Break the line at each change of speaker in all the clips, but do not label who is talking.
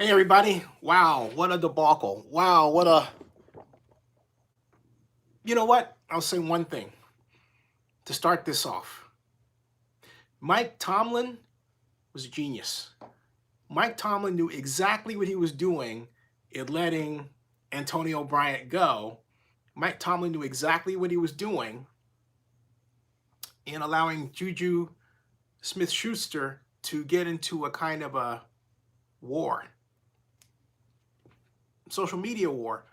Hey everybody. Wow, what a debacle. Wow, what a... You know what? I'll say one thing to start this off. Mike Tomlin was a genius. Mike Tomlin knew exactly what he was doing in letting Antonio Bryant go. Mike Tomlin knew exactly what he was doing in allowing Juju Smith-Schuster to get into a kind of a war, social media war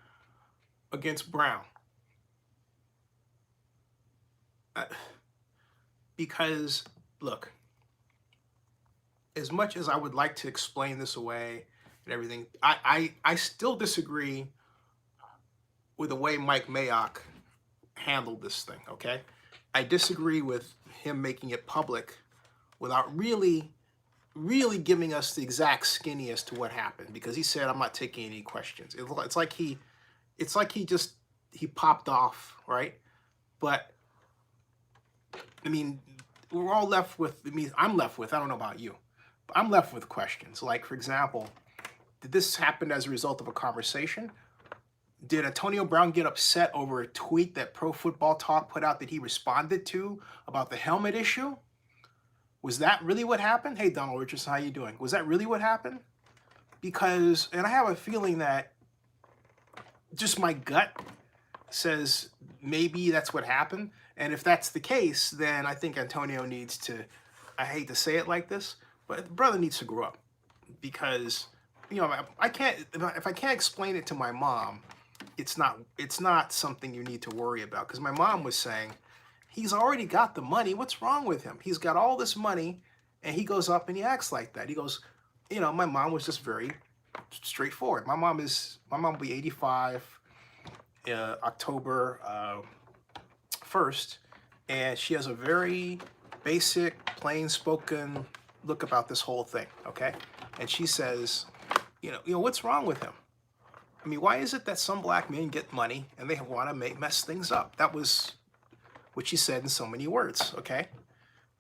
against Brown. Because, look, as much as I would like to explain this away and everything, I still disagree with the way Mike Mayock handled this thing, okay? I disagree with him making it public without really giving us the exact skinny as to what happened, because he said, I'm not taking any questions. It's like he popped off, right? But I mean, we're all left with, I'm left with, I don't know about you, but I'm left with questions. Like, for example, did this happen as a result of a conversation? Did Antonio Brown get upset over a tweet that Pro Football Talk put out that he responded to about the helmet issue? Was that really what happened? Hey, Donald Richardson, how you doing? Was that really what happened? Because, and I have a feeling that just my gut says maybe that's what happened. And if that's the case, then I think Antonio needs to, I hate to say it like this, but the brother needs to grow up. Because, you know, I can't, if I can't explain it to my mom, it's not something you need to worry about. Because my mom was saying, he's already got the money. What's wrong with him? He's got all this money, and he goes up and he acts like that. He goes, you know, my mom was just very straightforward. My mom will be 85 October 1st, and she has a very basic, plain-spoken look about this whole thing, okay? And she says, you know, what's wrong with him? I mean, why is it that some black men get money and they want to mess things up? That was what she said in so many words, okay?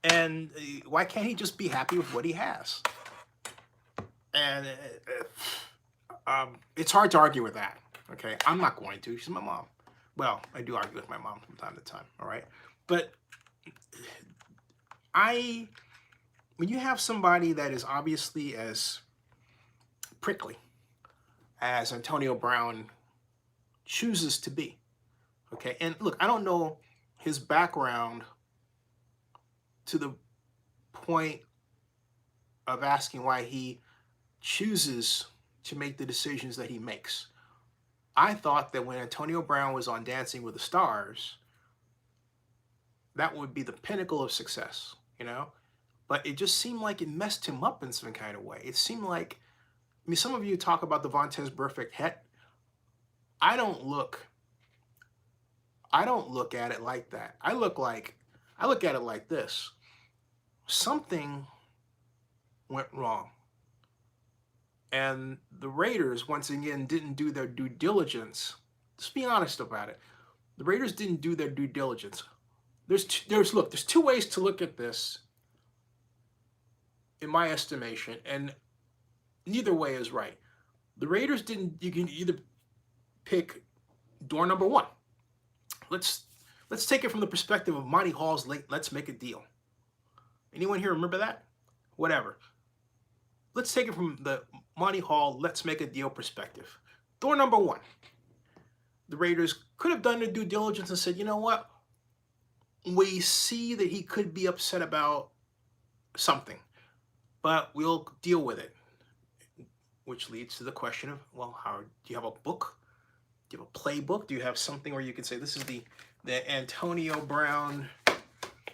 And why can't he just be happy with what he has? And it's hard to argue with that, okay? I'm not going to. She's my mom. Well, I do argue with my mom from time to time, all right? But when you have somebody that is obviously as prickly as Antonio Brown chooses to be, okay? And look, I don't know his background to the point of asking why he chooses to make the decisions that he makes. I thought that when Antonio Brown was on Dancing with the Stars, that would be the pinnacle of success, you know? But it just seemed like it messed him up in some kind of way. It seemed like, I mean, some of you talk about the Vontaze Burfict het. I don't look at it like that. I look at it like this. Something went wrong. And the Raiders, once again, didn't do their due diligence. Let's be honest about it. The Raiders didn't do their due diligence. There's two ways to look at this, in my estimation, and neither way is right. The Raiders didn't. You can either pick door number one. Let's take it from the perspective of Monty Hall's Let's Make a Deal. Anyone here remember that? Whatever. Let's take it from the Monty Hall Let's Make a Deal perspective. Door number one. The Raiders could have done their due diligence and said, you know what? We see that he could be upset about something, but we'll deal with it. Which leads to the question of, well, how do you have a book? Do you have a playbook? Do you have something where you can say, this is the Antonio Brown,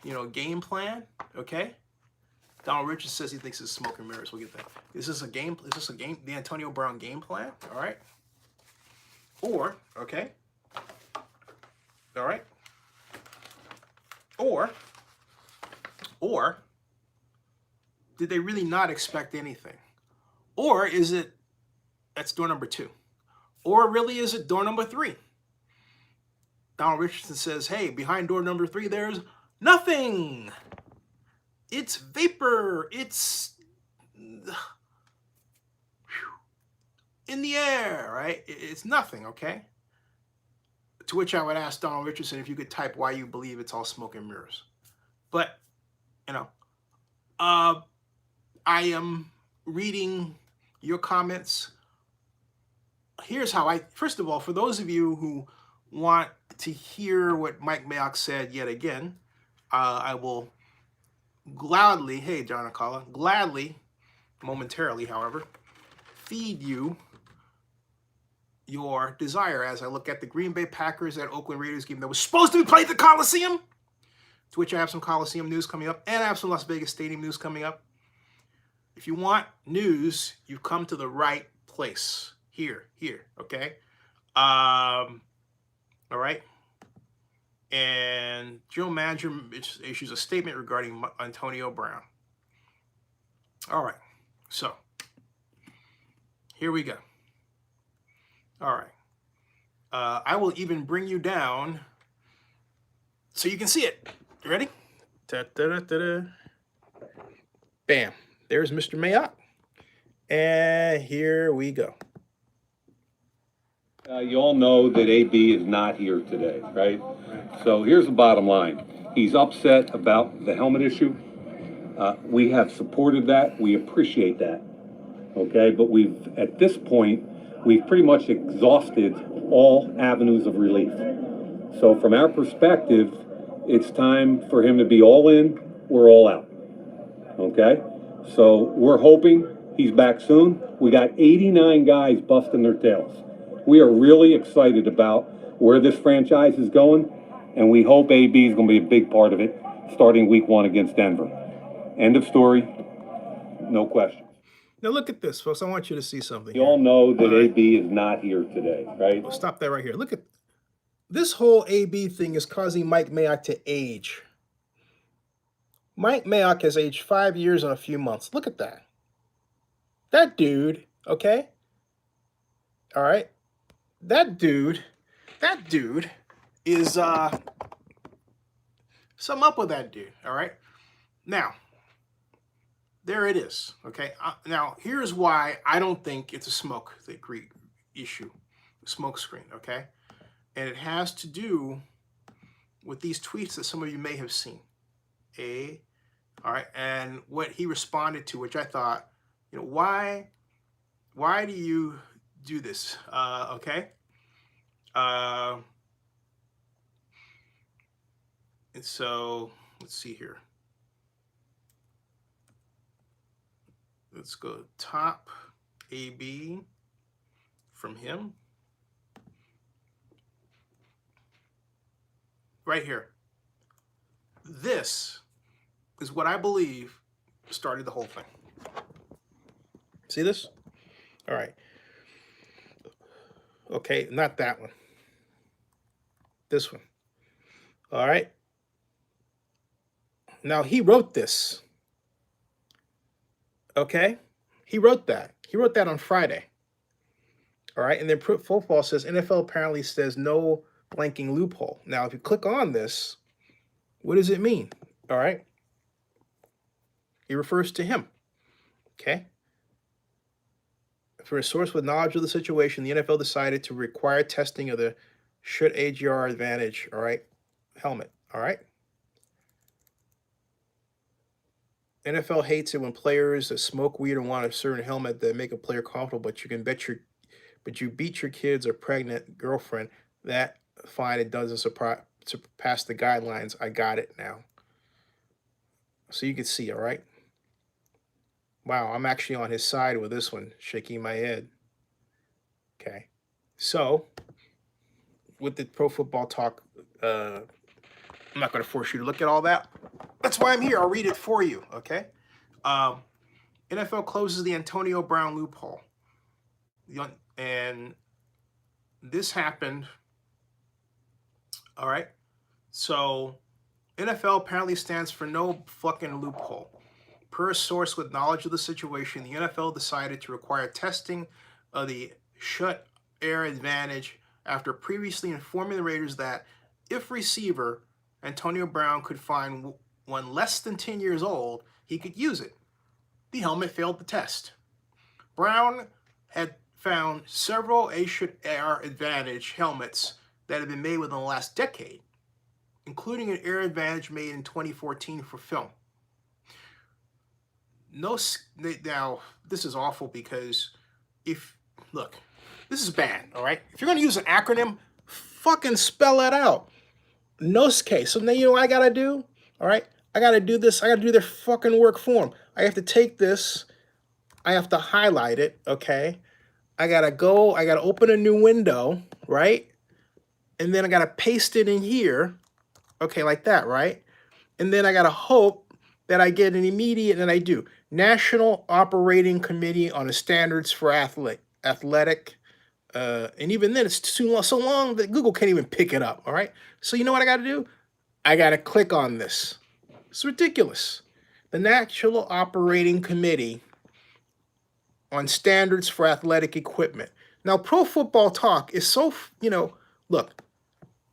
you know, game plan? Okay. Donald Richardson says he thinks it's smoke and mirrors. We'll get that. Is this a game? The Antonio Brown game plan? All right. Or, okay. All right. Or did they really not expect anything? Or is it, that's door number two. Or really is it door number three? Donald Richardson says, hey, behind door number three, there's nothing. It's vapor. It's... in the air, right? It's nothing, okay? To which I would ask Donald Richardson if you could type why you believe it's all smoke and mirrors. But, you know, I am reading your comments. Here's how first of all, for those of you who want to hear what Mike Mayock said yet again, I will gladly, hey, John Akala, gladly, momentarily, however, feed you your desire as I look at the Green Bay Packers at Oakland Raiders game that was supposed to be played at the Coliseum, to which I have some Coliseum news coming up, and I have some Las Vegas Stadium news coming up. If you want news, you've come to the right place. Here, okay? All right? And Joe Manager issues a statement regarding Antonio Brown. All right, so here we go. All right. I will even bring you down so you can see it. You ready? Da-da-da-da-da. Bam. There's Mr. Mayock. And here we go.
You all know that AB is not here today, right? So here's the bottom line. He's upset about the helmet issue. We have supported that. We appreciate that. Okay, but at this point, we've pretty much exhausted all avenues of relief. So from our perspective, it's time for him to be all in or all out. Okay? So we're hoping he's back soon. We got 89 guys busting their tails. We are really excited about where this franchise is going, and we hope AB is going to be a big part of it starting week 1 against Denver. End of story. No question.
Now look at this, folks. I want you to see something.
You all know that AB is not here today, right?
We'll stop that right here. Look at this whole AB thing is causing Mike Mayock to age. Mike Mayock has aged 5 years and a few months. Look at that. That dude, okay? All right. That dude is something up with that dude, all right? Now, there it is, okay? Now, here's why I don't think it's a smoke issue, smoke screen, okay? And it has to do with these tweets that some of you may have seen. All right, and what he responded to, which I thought, you know, why do you do this? Okay. And so let's see here. Let's go top AB from him. Right here. This is what I believe started the whole thing. See this? All right. Okay, not that one. This one. All right. Now, he wrote this. Okay? He wrote that. He wrote that on Friday. All right? And then Football says, NFL apparently says no blanking loophole. Now, if you click on this, what does it mean? All right? He refers to him. Okay? For a source with knowledge of the situation, the NFL decided to require testing of the should AGR advantage, all right, helmet, all right? NFL hates it when players that smoke weed or want a certain helmet that make a player comfortable, but you beat your kids or pregnant girlfriend. That fine, it doesn't surpass the guidelines. I got it now. So you can see, all right? Wow, I'm actually on his side with this one, shaking my head. Okay. So, with the Pro Football Talk, I'm not going to force you to look at all that. That's why I'm here. I'll read it for you, okay? NFL closes the Antonio Brown loophole. And this happened, all right? So, NFL apparently stands for no fucking loophole. Per a source with knowledge of the situation, the NFL decided to require testing of the shut air advantage after previously informing the Raiders that if receiver Antonio Brown could find one less than 10 years old, he could use it. The helmet failed the test. Brown had found several Air Advantage helmets that have been made within the last decade, including an Air Advantage made in 2014 for film. Now, this is awful because look, this is bad, all right? If you're going to use an acronym, fucking spell it out. NOSCE. So now you know what I got to do, all right? I got to do this. I got to do their fucking work for them. I have to take this. I have to highlight it, okay? I got to open a new window, right? And then I got to paste it in here, okay, like that, right? And then I got to hope that I get an immediate, and I do. National Operating Committee on the Standards for Athletic. And even then, it's so long that Google can't even pick it up, all right? So you know what I got to do? I got to click on this. It's ridiculous. The National Operating Committee on Standards for Athletic Equipment. Now, Pro Football Talk is so, look,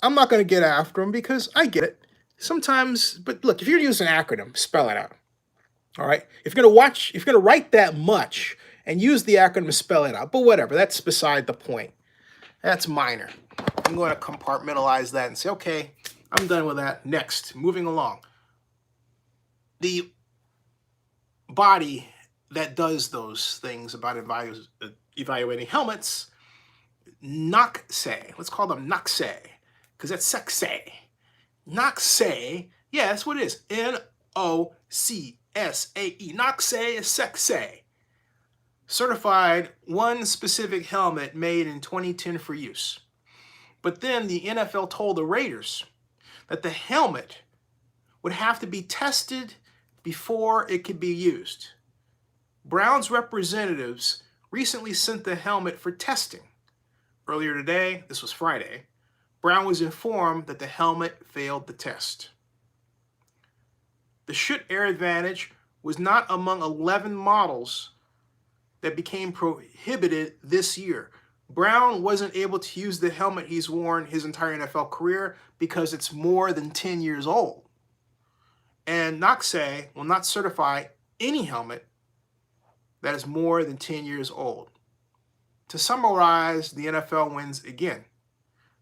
I'm not going to get after them because I get it. Sometimes, but look, if you're using an acronym, spell it out. All right? If you're going to write that much and use the acronym, spell it out. But whatever, that's beside the point. That's minor. I'm going to compartmentalize that and say, okay, I'm done with that. Next, moving along. The body that does those things about evaluating helmets, NOCSE. Let's call them NOCSE, because that's sexy. NOCSE, yeah, that's what it is. NOCSAE. NOCSE is sexy. Certified one specific helmet made in 2010 for use. But then the NFL told the Raiders that the helmet would have to be tested before it could be used. Brown's representatives recently sent the helmet for testing. Earlier today, this was Friday, Brown was informed that the helmet failed the test. The Schutt Air Advantage was not among 11 models that became prohibited this year. Brown wasn't able to use the helmet he's worn his entire NFL career because it's more than 10 years old. And NOCSE will not certify any helmet that is more than 10 years old. To summarize, the NFL wins again.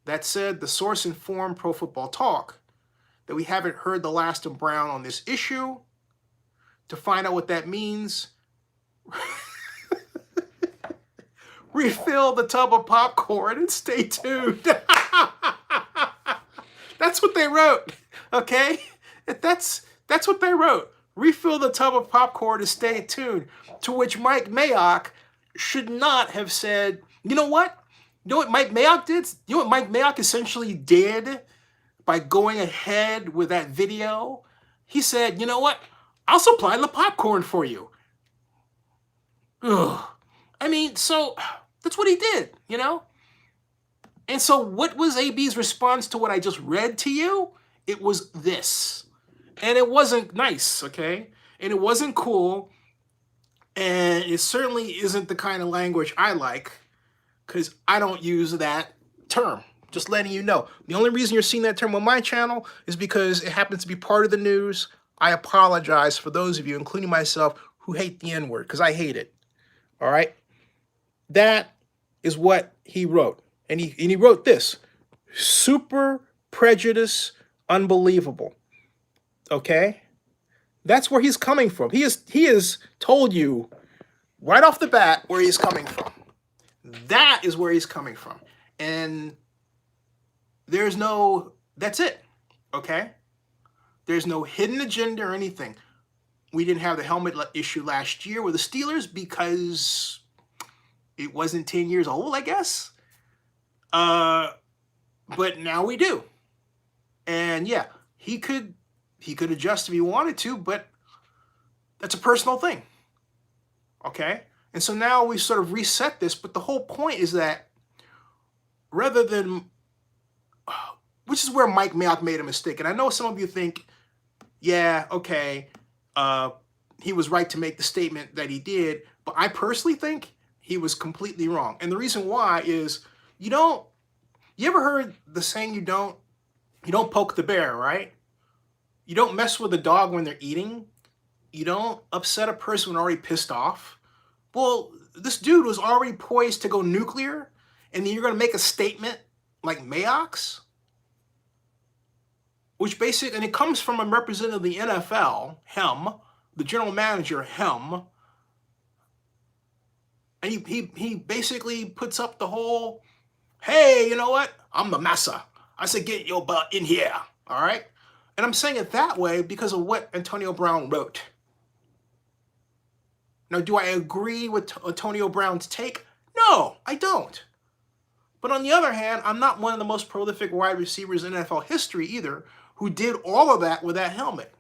That said, the source informed Pro Football Talk that we haven't heard the last of Brown on this issue. To find out what that means, refill the tub of popcorn and stay tuned. That's what they wrote, okay? That's what they wrote. Refill the tub of popcorn and stay tuned. To which Mike Mayock should not have said, you know what? You know what Mike Mayock did? You know what Mike Mayock essentially did by going ahead with that video? He said, you know what? I'll supply the popcorn for you. Ugh. I mean, so that's what he did, And so what was AB's response to what I just read to you? It was this. And it wasn't nice, okay? And it wasn't cool. And it certainly isn't the kind of language I like, because I don't use that term. Just letting you know. The only reason you're seeing that term on my channel is because it happens to be part of the news. I apologize for those of you, including myself, who hate the N-word, because I hate it. All right? That is what he wrote. And he wrote this. Super prejudice, unbelievable. Okay? That's where he's coming from. He has told you right off the bat where he's coming from. That is where he's coming from. And that's it. Okay? There's no hidden agenda or anything. We didn't have the helmet issue last year with the Steelers because it wasn't 10 years old, I guess. But now we do. And yeah, he could adjust if he wanted to, but that's a personal thing. Okay? And so now we sort of reset this, but the whole point is that rather than, which is where Mike Mayock made a mistake. And I know some of you think, yeah, okay, he was right to make the statement that he did, but I personally think he was completely wrong. And the reason why is, you ever heard the saying you don't poke the bear, right? You don't mess with a dog when they're eating. You don't upset a person when they're already pissed off. Well, this dude was already poised to go nuclear, and then you're going to make a statement like Mayock's, which basically, and it comes from a representative of the NFL, him, the general manager, him, and he basically puts up the whole, hey, you know what? I'm the massa. I said, get your butt in here, all right? And I'm saying it that way because of what Antonio Brown wrote. Now, do I agree with Antonio Brown's take? No, I don't. But on the other hand, I'm not one of the most prolific wide receivers in NFL history either who did all of that with that helmet.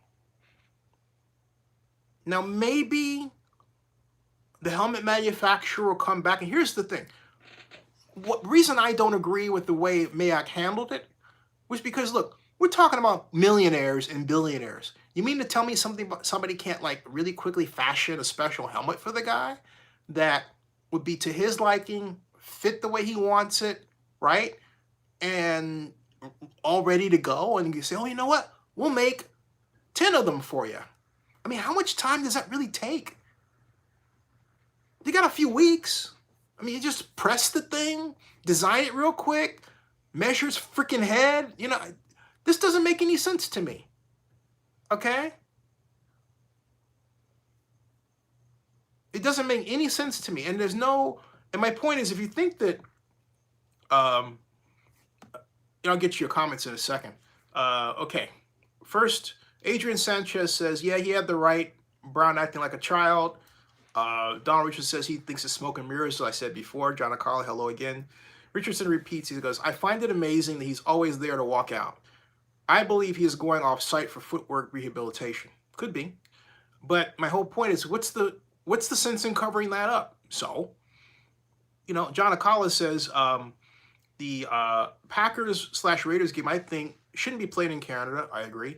Now, maybe the helmet manufacturer will come back. And here's the thing. What reason I don't agree with the way Mayock handled it was because, look, we're talking about millionaires and billionaires. You mean to tell me somebody can't like really quickly fashion a special helmet for the guy that would be to his liking, fit the way he wants it, right? And all ready to go. And you say, oh, you know what? We'll make 10 of them for you. I mean, how much time does that really take? You got a few weeks. I mean, you just press the thing, design it real quick, measure his freaking head. You know, this doesn't make any sense to me. Okay? It doesn't make any sense to me. And there's no, and my point is, if you think that, I'll get to your comments in a second. Okay. First, Adrian Sanchez says, yeah, he had the right. Brown acting like a child. Donald Richards says he thinks it's smoke and mirrors, as I said before. John Carl, hello again. Richardson repeats, he goes, I find it amazing that he's always there to walk out. I believe he is going off site for footwork rehabilitation. Could be. But my whole point is, what's the sense in covering that up? So, you know, John Akala says the Packers/Raiders game, I think, shouldn't be played in Canada. I agree.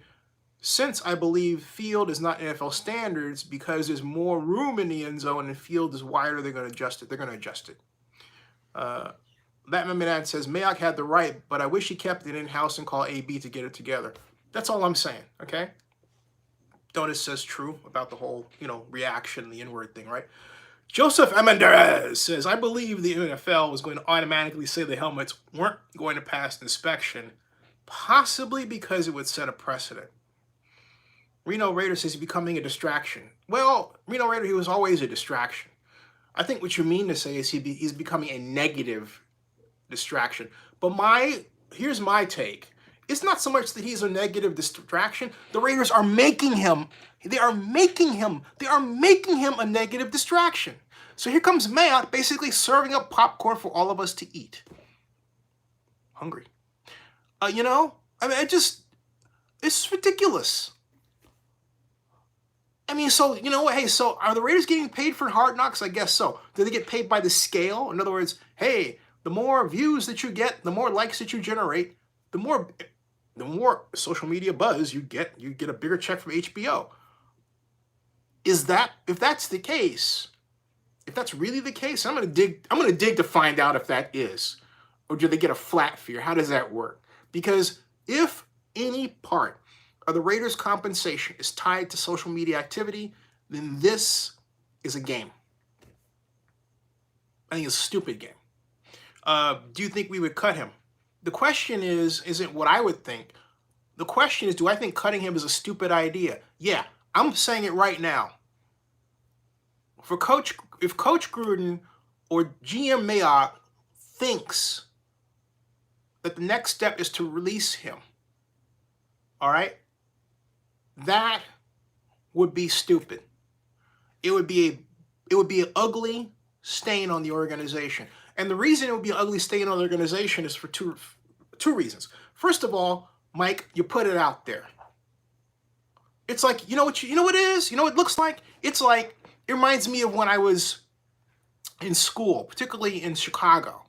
Since I believe field is not NFL standards because there's more room in the end zone and field is wider, they're going to adjust it. They're going to adjust it. That Dad says, Mayock had the right, but I wish he kept it in-house and called AB to get it together. That's all I'm saying, okay? Donis says true about the whole, you know, reaction, the N-word thing, right? Joseph Amenderez says, I believe the NFL was going to automatically say the helmets weren't going to pass inspection, possibly because it would set a precedent. Reno Raider says he's becoming a distraction. Well, Reno Raider, he was always a distraction. I think what you mean to say is he's becoming a negative distraction. But here's my take. It's not so much that he's a negative distraction. The Raiders are making him. They are making him a negative distraction. So here comes Mayock basically serving up popcorn for all of us to eat. Hungry. You know, I mean, it's ridiculous. I mean, so, you know what? Hey, so are the Raiders getting paid for Hard Knocks? I guess so. Do they get paid by the scale? In other words, hey, the more views that you get, the more likes that you generate, the more social media buzz you get a bigger check from HBO. If that's the case, if that's really the case, I'm gonna dig to find out if that is. Or do they get a flat fee? How does that work? Because if any part of the Raiders' compensation is tied to social media activity, then this is a game. I think it's a stupid game. Do you think we would cut him? The question isn't what I would think. The question is, do I think cutting him is a stupid idea? Yeah, I'm saying it right now. If Coach Gruden or GM Mayock thinks that the next step is to release him, all right, that would be stupid. It would be an ugly stain on the organization. And the reason it would be an ugly stain on the organization is for two reasons. First of all, Mike, you put it out there. It's like, you know what it is? You know what it looks like? It's like, it reminds me of when I was in school, particularly in Chicago.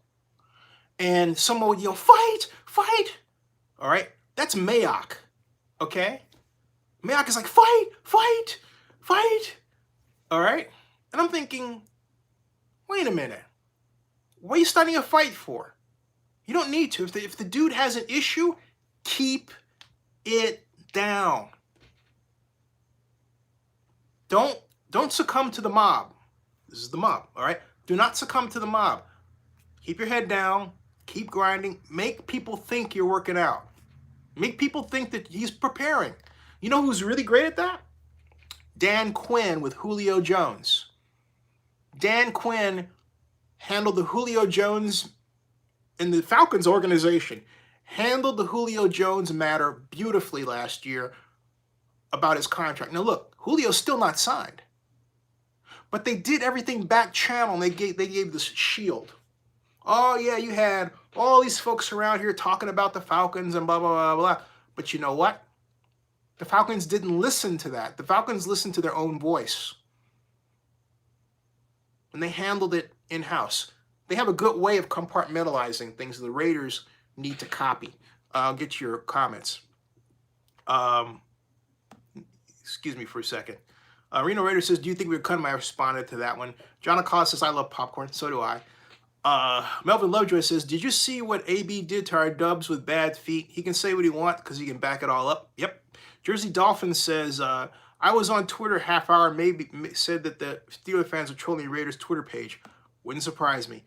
And someone would yell, fight, fight. All right? That's Mayock. Okay? Mayock is like, fight, fight, fight. All right? And I'm thinking, wait a minute. What are you starting a fight for? You don't need to. If the dude has an issue, keep it down. Don't succumb to the mob. This is the mob, all right? Do not succumb to the mob. Keep your head down. Keep grinding. Make people think you're working out. Make people think that he's preparing. You know who's really great at that? Dan Quinn with Julio Jones. Dan Quinn handled the Julio Jones and the Falcons organization, handled the Julio Jones matter beautifully last year about his contract. Now look, Julio's still not signed. But they did everything back channel, and they gave this shield. Oh yeah, you had all these folks around here talking about the Falcons and blah, blah, blah, blah. But you know what? The Falcons didn't listen to that. The Falcons listened to their own voice. And they handled it in-house. They have a good way of compartmentalizing things the Raiders need to copy. I'll get your comments. Excuse me for a second. Reno Raider says, do you think we would cut him? I responded to that one. John Acosta says, I love popcorn. So do I. Melvin Lovejoy says, did you see what AB did to our Dubs with bad feet? He can say what he wants because he can back it all up. Yep. Jersey Dolphin says, I was on Twitter half hour, maybe said that the Steelers fans are trolling the Raiders Twitter page. Wouldn't surprise me.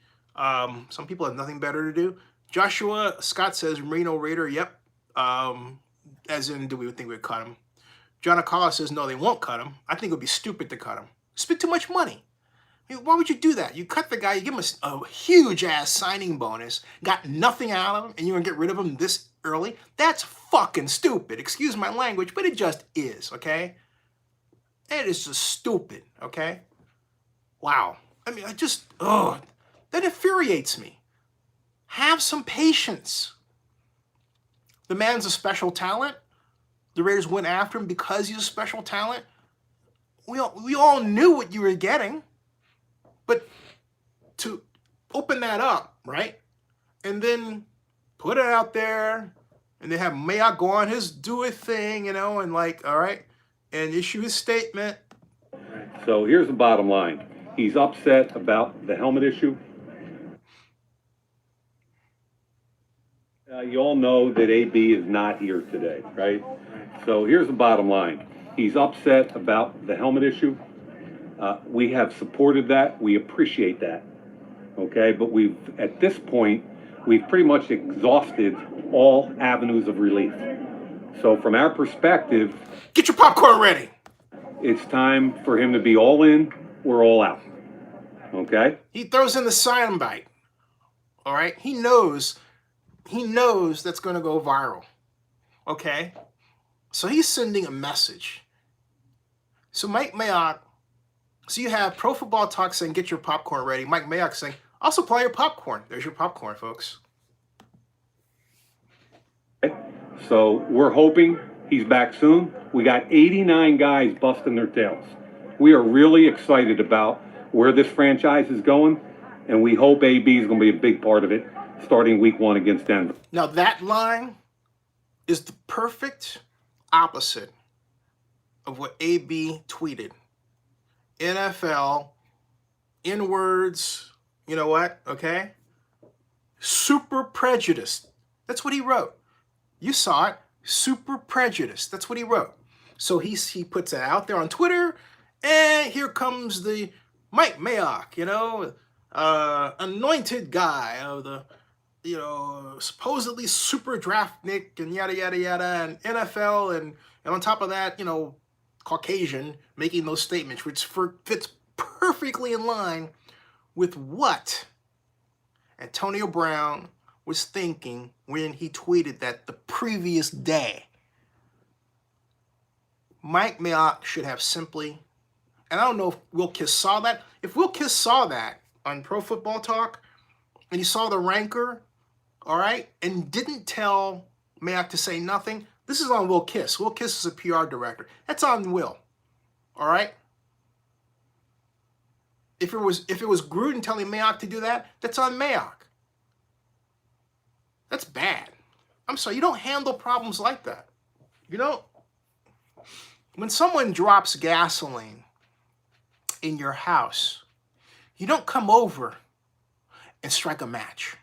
Some people have nothing better to do. Joshua Scott says, Reno Raider, yep. As in, do we think we'd cut him? John Acala says, no, they won't cut him. I think it would be stupid to cut him. Spend too much money. I mean, why would you do that? You cut the guy, you give him a huge-ass signing bonus, got nothing out of him, and you're going to get rid of him this early? That's fucking stupid. Excuse my language, but it just is, okay? It is just stupid, okay? Wow. I mean, that infuriates me. Have some patience. The man's a special talent. The Raiders went after him because he's a special talent. We all knew what you were getting. But to open that up, right? And then put it out there, and then have Mayock go on do a thing, and like, all right, and issue his statement.
So here's the bottom line. He's upset about the helmet issue. You all know that AB is not here today, right? So here's the bottom line. He's upset about the helmet issue. We have supported that. We appreciate that. Okay, but at this point, we've pretty much exhausted all avenues of relief. So from our perspective,
get your popcorn ready.
It's time for him to be all in or all out. Okay?
He throws in the soundbite. All right? He knows that's going to go viral. Okay? So he's sending a message. So Mike Mayock, so you have Pro Football Talk saying, get your popcorn ready. Mike Mayock saying, I'll supply your popcorn. There's your popcorn, folks.
So we're hoping he's back soon. We got 89 guys busting their tails. We are really excited about where this franchise is going, and we hope AB is going to be a big part of it starting week 1 against Denver.
Now that line is the perfect opposite of what AB tweeted. NFL, in words, you know what, okay? Super prejudiced. That's what he wrote. You saw it. Super prejudiced. That's what he wrote. So he puts it out there on Twitter, and here comes the Mike Mayock, anointed guy of the, supposedly super draft nick and yada, yada, yada, and NFL, and on top of that, Caucasian, making those statements, which fits perfectly in line with what Antonio Brown was thinking when he tweeted that the previous day. Mike Mayock should have simply, and I don't know if Will Kiss saw that. If Will Kiss saw that on Pro Football Talk, and he saw the rancor, all right, and didn't tell Mayock to say nothing, this is on Will Kiss. Will Kiss is a PR director. That's on Will, all right? If it was Gruden telling Mayock to do that, that's on Mayock. That's bad. I'm sorry, you don't handle problems like that. When someone drops gasoline in your house, you don't come over and strike a match.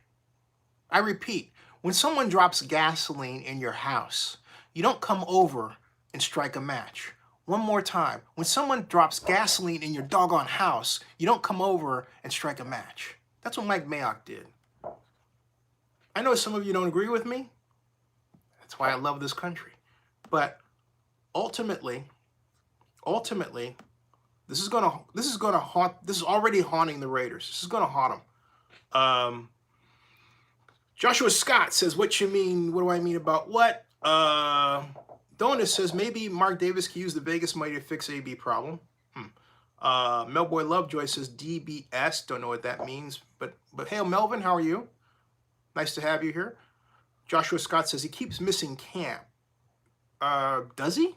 I repeat, when someone drops gasoline in your house, you don't come over and strike a match. one more time. When someone drops gasoline in your doggone house, you don't come over and strike a match. That's what Mike Mayock did. I know some of you don't agree with me. That's why I love this country. But ultimately, this is already haunting the Raiders. This is gonna haunt them. Joshua Scott says, what you mean? What do I mean about what? Donus says, maybe Mark Davis can use the Vegas money to fix AB problem. Melboy Lovejoy says, DBS. Don't know what that means. But hey, Melvin, how are you? Nice to have you here. Joshua Scott says, he keeps missing camp. Does he?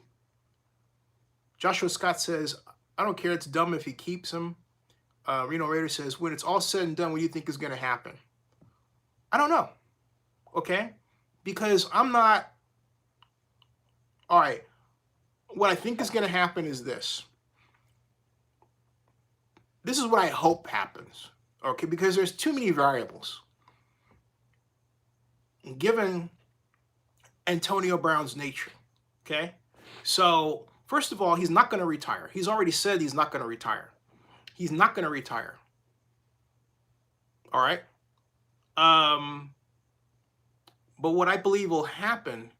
Joshua Scott says, I don't care. It's dumb if he keeps him. Reno Raider says, when it's all said and done, what do you think is going to happen? I don't know. Okay? Because I'm not... All right. What I think is going to happen is this. This is what I hope happens. Okay? Because there's too many variables. Given Antonio Brown's nature. Okay? So, first of all, he's not going to retire. He's already said he's not going to retire. He's not going to retire. All right? But what I believe will happen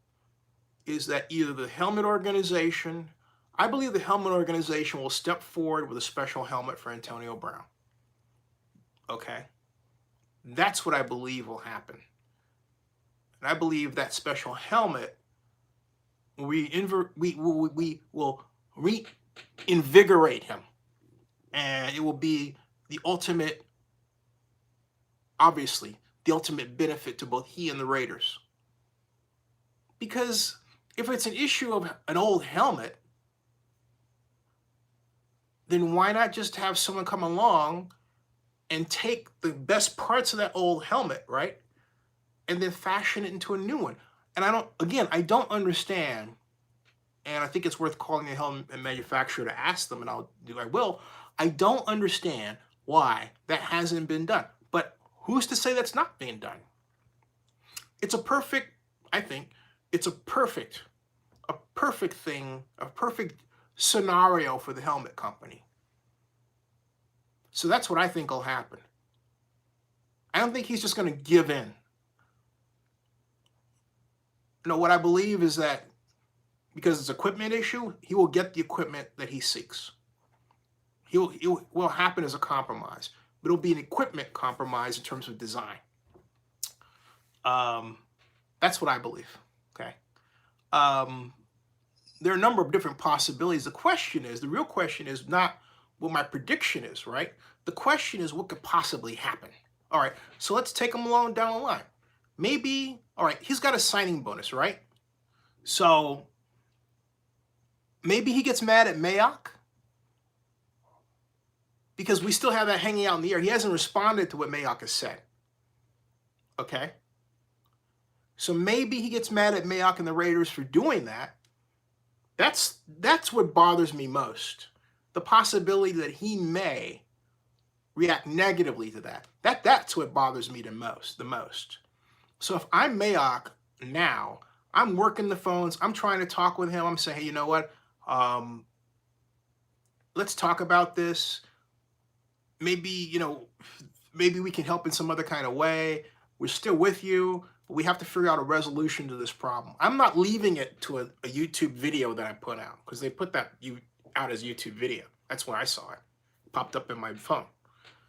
is that either the helmet organization, I believe the helmet organization will step forward with a special helmet for Antonio Brown. Okay? That's what I believe will happen. And I believe that special helmet, we will reinvigorate him. And it will be the ultimate, obviously, the ultimate benefit to both he and the Raiders. Because if it's an issue of an old helmet, then why not just have someone come along and take the best parts of that old helmet, right? And then fashion it into a new one. And I don't understand, and I think it's worth calling the helmet manufacturer to ask them, and I will. I don't understand why that hasn't been done. But who's to say that's not being done? It's a perfect thing, a perfect scenario for the helmet company. So that's what I think will happen. I don't think he's just going to give in. No, what I believe is that because it's an equipment issue, he will get the equipment that he seeks. It will happen as a compromise, but it'll be an equipment compromise in terms of design. That's what I believe. Okay. There are a number of different possibilities. The real question is not what my prediction is, right? The question is what could possibly happen. All right. So let's take him along down the line. Maybe, all right, he's got a signing bonus, right? So maybe he gets mad at Mayock because we still have that hanging out in the air. He hasn't responded to what Mayock has said. Okay? So maybe he gets mad at Mayock and the Raiders for doing that. That's what bothers me most. The possibility that he may react negatively to that. That's what bothers me the most. So if I'm Mayock now, I'm working the phones, I'm trying to talk with him, I'm saying, hey, you know what? Let's talk about this. Maybe we can help in some other kind of way. We're still with you, but we have to figure out a resolution to this problem. I'm not leaving it to a YouTube video that I put out, because they put that out as YouTube video. That's where I saw it. It popped up in my phone.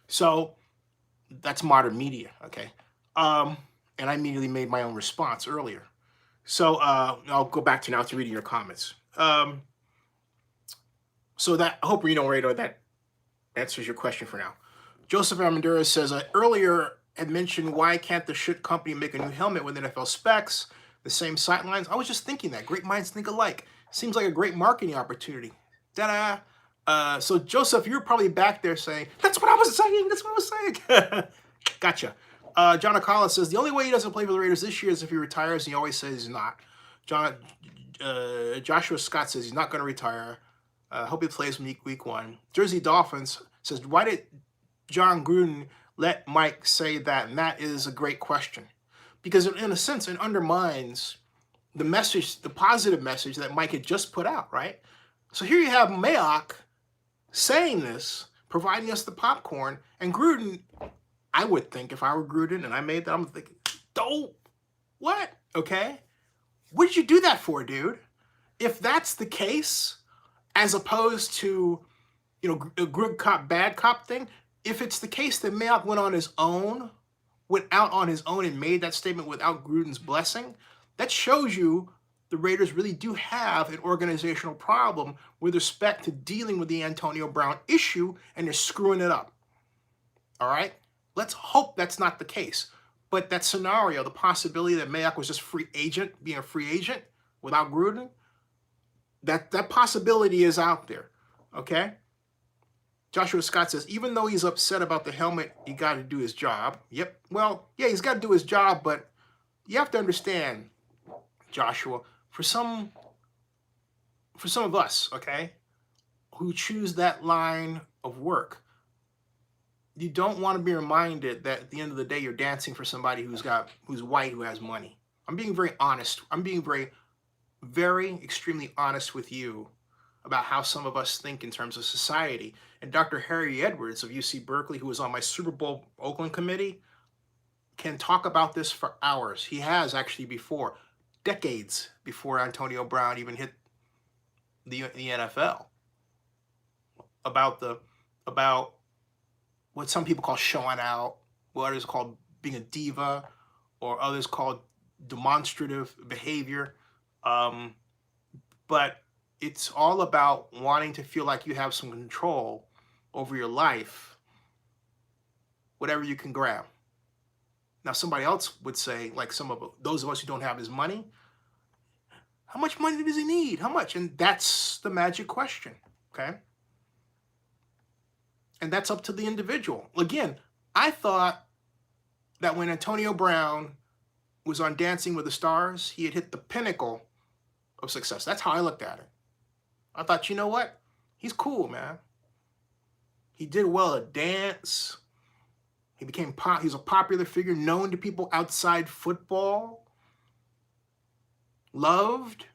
So that's modern media, okay? And I immediately made my own response earlier. So I'll go back to reading your comments. So that, I hope Reno Radar, that answers your question for now. Joseph Armendura says, earlier had mentioned, why can't the Schutt company make a new helmet with NFL specs, the same sightlines? I was just thinking that. Great minds think alike. Seems like a great marketing opportunity. Ta-da! So Joseph, you're probably back there saying, that's what I was saying. Gotcha. John Akala says, the only way he doesn't play for the Raiders this year is if he retires, and he always says he's not. Joshua Scott says he's not going to retire. Hope he plays week 1. Jersey Dolphins says, why did John Gruden let Mike say that? And that is a great question. Because in a sense, it undermines the message, the positive message that Mike had just put out, right? So here you have Mayock saying this, providing us the popcorn, and Gruden, I would think if I were Gruden and I made that, I'm thinking, don't, what? Okay? What did you do that for, dude? If that's the case, as opposed to, a good cop, bad cop thing, if it's the case that Mayock went out on his own and made that statement without Gruden's blessing, that shows you the Raiders really do have an organizational problem with respect to dealing with the Antonio Brown issue, and they're screwing it up. All right? Let's hope that's not the case. But that scenario, the possibility that Mayock was just being a free agent without Gruden, that possibility is out there. Okay? Joshua Scott says, even though he's upset about the helmet, he got to do his job. Yep. Well, yeah, he's got to do his job, but you have to understand, Joshua, for some of us, okay, who choose that line of work, you don't want to be reminded that at the end of the day, you're dancing for somebody who's white, who has money. I'm being very honest. I'm being very, very extremely honest with you about how some of us think in terms of society. And Dr. Harry Edwards of UC Berkeley, who was on my Super Bowl Oakland committee, can talk about this for hours. He has actually before, decades before Antonio Brown even hit the NFL, about what some people call showing out, what others call being a diva, or others call demonstrative behavior. But it's all about wanting to feel like you have some control over your life, whatever you can grab. Now, somebody else would say, like some of those of us who don't have his money, how much money does he need? How much? And that's the magic question, okay? And that's up to the individual. Again, I thought that when Antonio Brown was on Dancing with the Stars, he had hit the pinnacle of success. That's how I looked at it. I thought, you know what? He's cool, man. He did well at dance. He's a popular figure, known to people outside football, loved.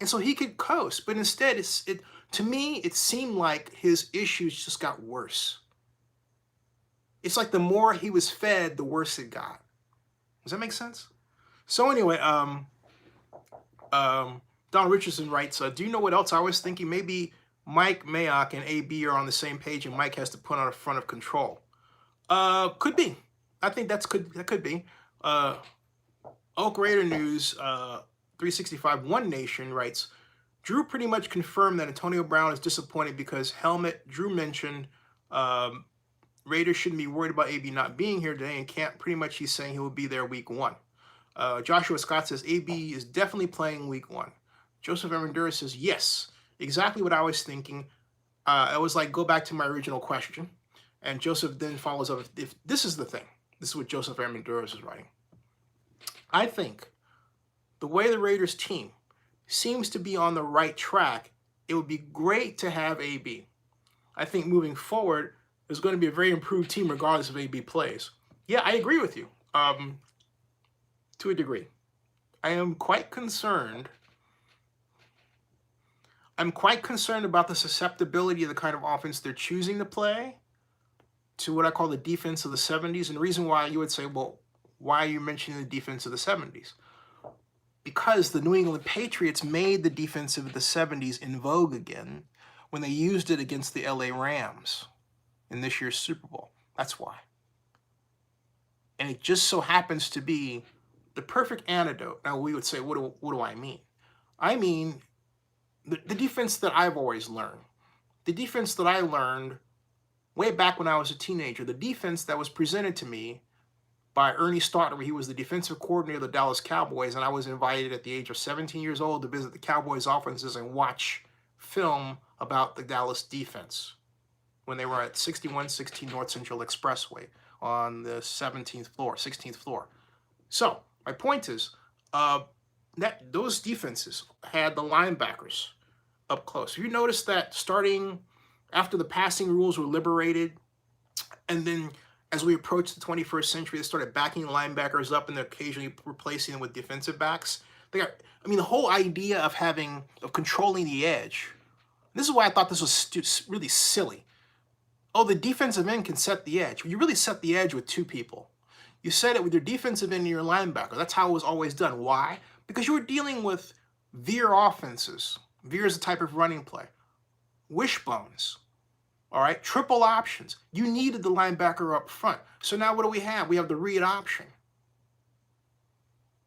And so he could coast. But instead, to me, it seemed like his issues just got worse. It's like the more he was fed, the worse it got. Does that make sense? So anyway, Don Richardson writes, do you know what else I was thinking? Maybe Mike Mayock and AB are on the same page and Mike has to put on a front of control. Could be. I think that could be. Oak Raider News 365 One Nation writes, Drew pretty much confirmed that Antonio Brown is disappointed because helmet. Drew mentioned Raiders shouldn't be worried about AB not being here today, and can't. Pretty much he's saying he will be there week 1. Joshua Scott says AB is definitely playing week 1. Joseph Armendura says yes, exactly what I was thinking. I was like, go back to my original question. And Joseph then follows up, if this is the thing. This is what Joseph Armendura is writing. I think the way the Raiders team seems to be on the right track, it would be great to have AB. I think moving forward, there's going to be a very improved team regardless of AB plays. Yeah, I agree with you to a degree. I am quite concerned. I'm quite concerned about the susceptibility of the kind of offense they're choosing to play to what I call the defense of the 70s. And the reason why you would say, well, why are you mentioning the defense of the 70s? Because the New England Patriots made the defense of the 70s in vogue again when they used it against the LA Rams in this year's Super Bowl. That's why. And it just so happens to be the perfect antidote. Now, we would say, what do I mean? I mean, the defense that I've always learned. The defense that I learned way back when I was a teenager. The defense that was presented to me by Ernie Stautner. He was the defensive coordinator of the Dallas Cowboys, and I was invited at the age of 17 years old to visit the Cowboys offenses and watch film about the Dallas defense when they were at 6116 North Central Expressway on the 16th floor. So my point is that those defenses had the linebackers up close. You notice that starting after the passing rules were liberated, and then as we approached the 21st century, they started backing linebackers up and they're occasionally replacing them with defensive backs. The whole idea of controlling the edge This is why I thought this was really silly. Oh, the defensive end can set the edge. You really set the edge with two people. You set it with your defensive end and your linebacker. That's how it was always done. Why? Because you were dealing with veer offenses. Veer is a type of running play. Wishbones. All right, triple options. You needed the linebacker up front. So now what do we have? We have the read option.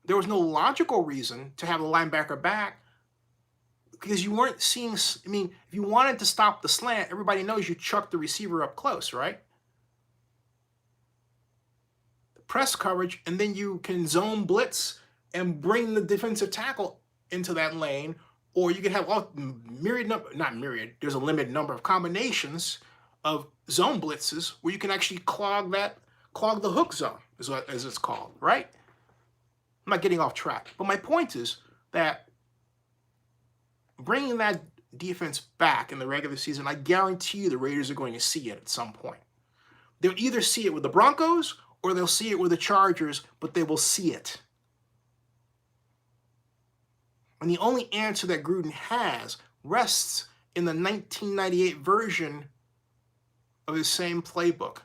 There was no logical reason to have the linebacker back because you weren't seeing, I mean, if you wanted to stop the slant, everybody knows you chuck the receiver up close, right? The press coverage, and then you can zone blitz and bring the defensive tackle into that lane, or you can have there's a limited number of combinations of zone blitzes where you can actually clog the hook zone, as it's called, right? I'm not getting off track. But my point is that bringing that defense back in the regular season, I guarantee you the Raiders are going to see it at some point. They'll either see it with the Broncos or they'll see it with the Chargers, but they will see it. And the only answer that Gruden has rests in the 1998 version of his same playbook,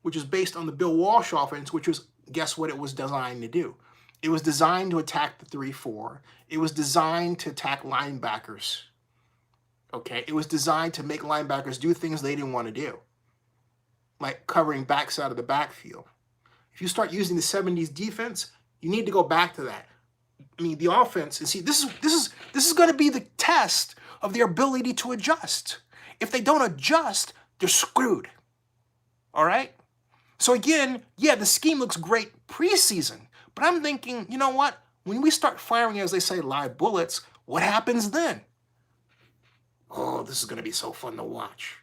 which is based on the Bill Walsh offense, which was, guess what it was designed to do? It was designed to attack the 3-4. It was designed to attack linebackers. Okay? It was designed to make linebackers do things they didn't want to do, like covering backside of the backfield. If you start using the 70s defense, you need to go back to that. I mean, the offense, and see, this is going to be the test of their ability to adjust. If they don't adjust, they're screwed. All right? So again, yeah, the scheme looks great preseason, but I'm thinking, you know what? When we start firing, as they say, live bullets, what happens then? Oh, this is going to be so fun to watch.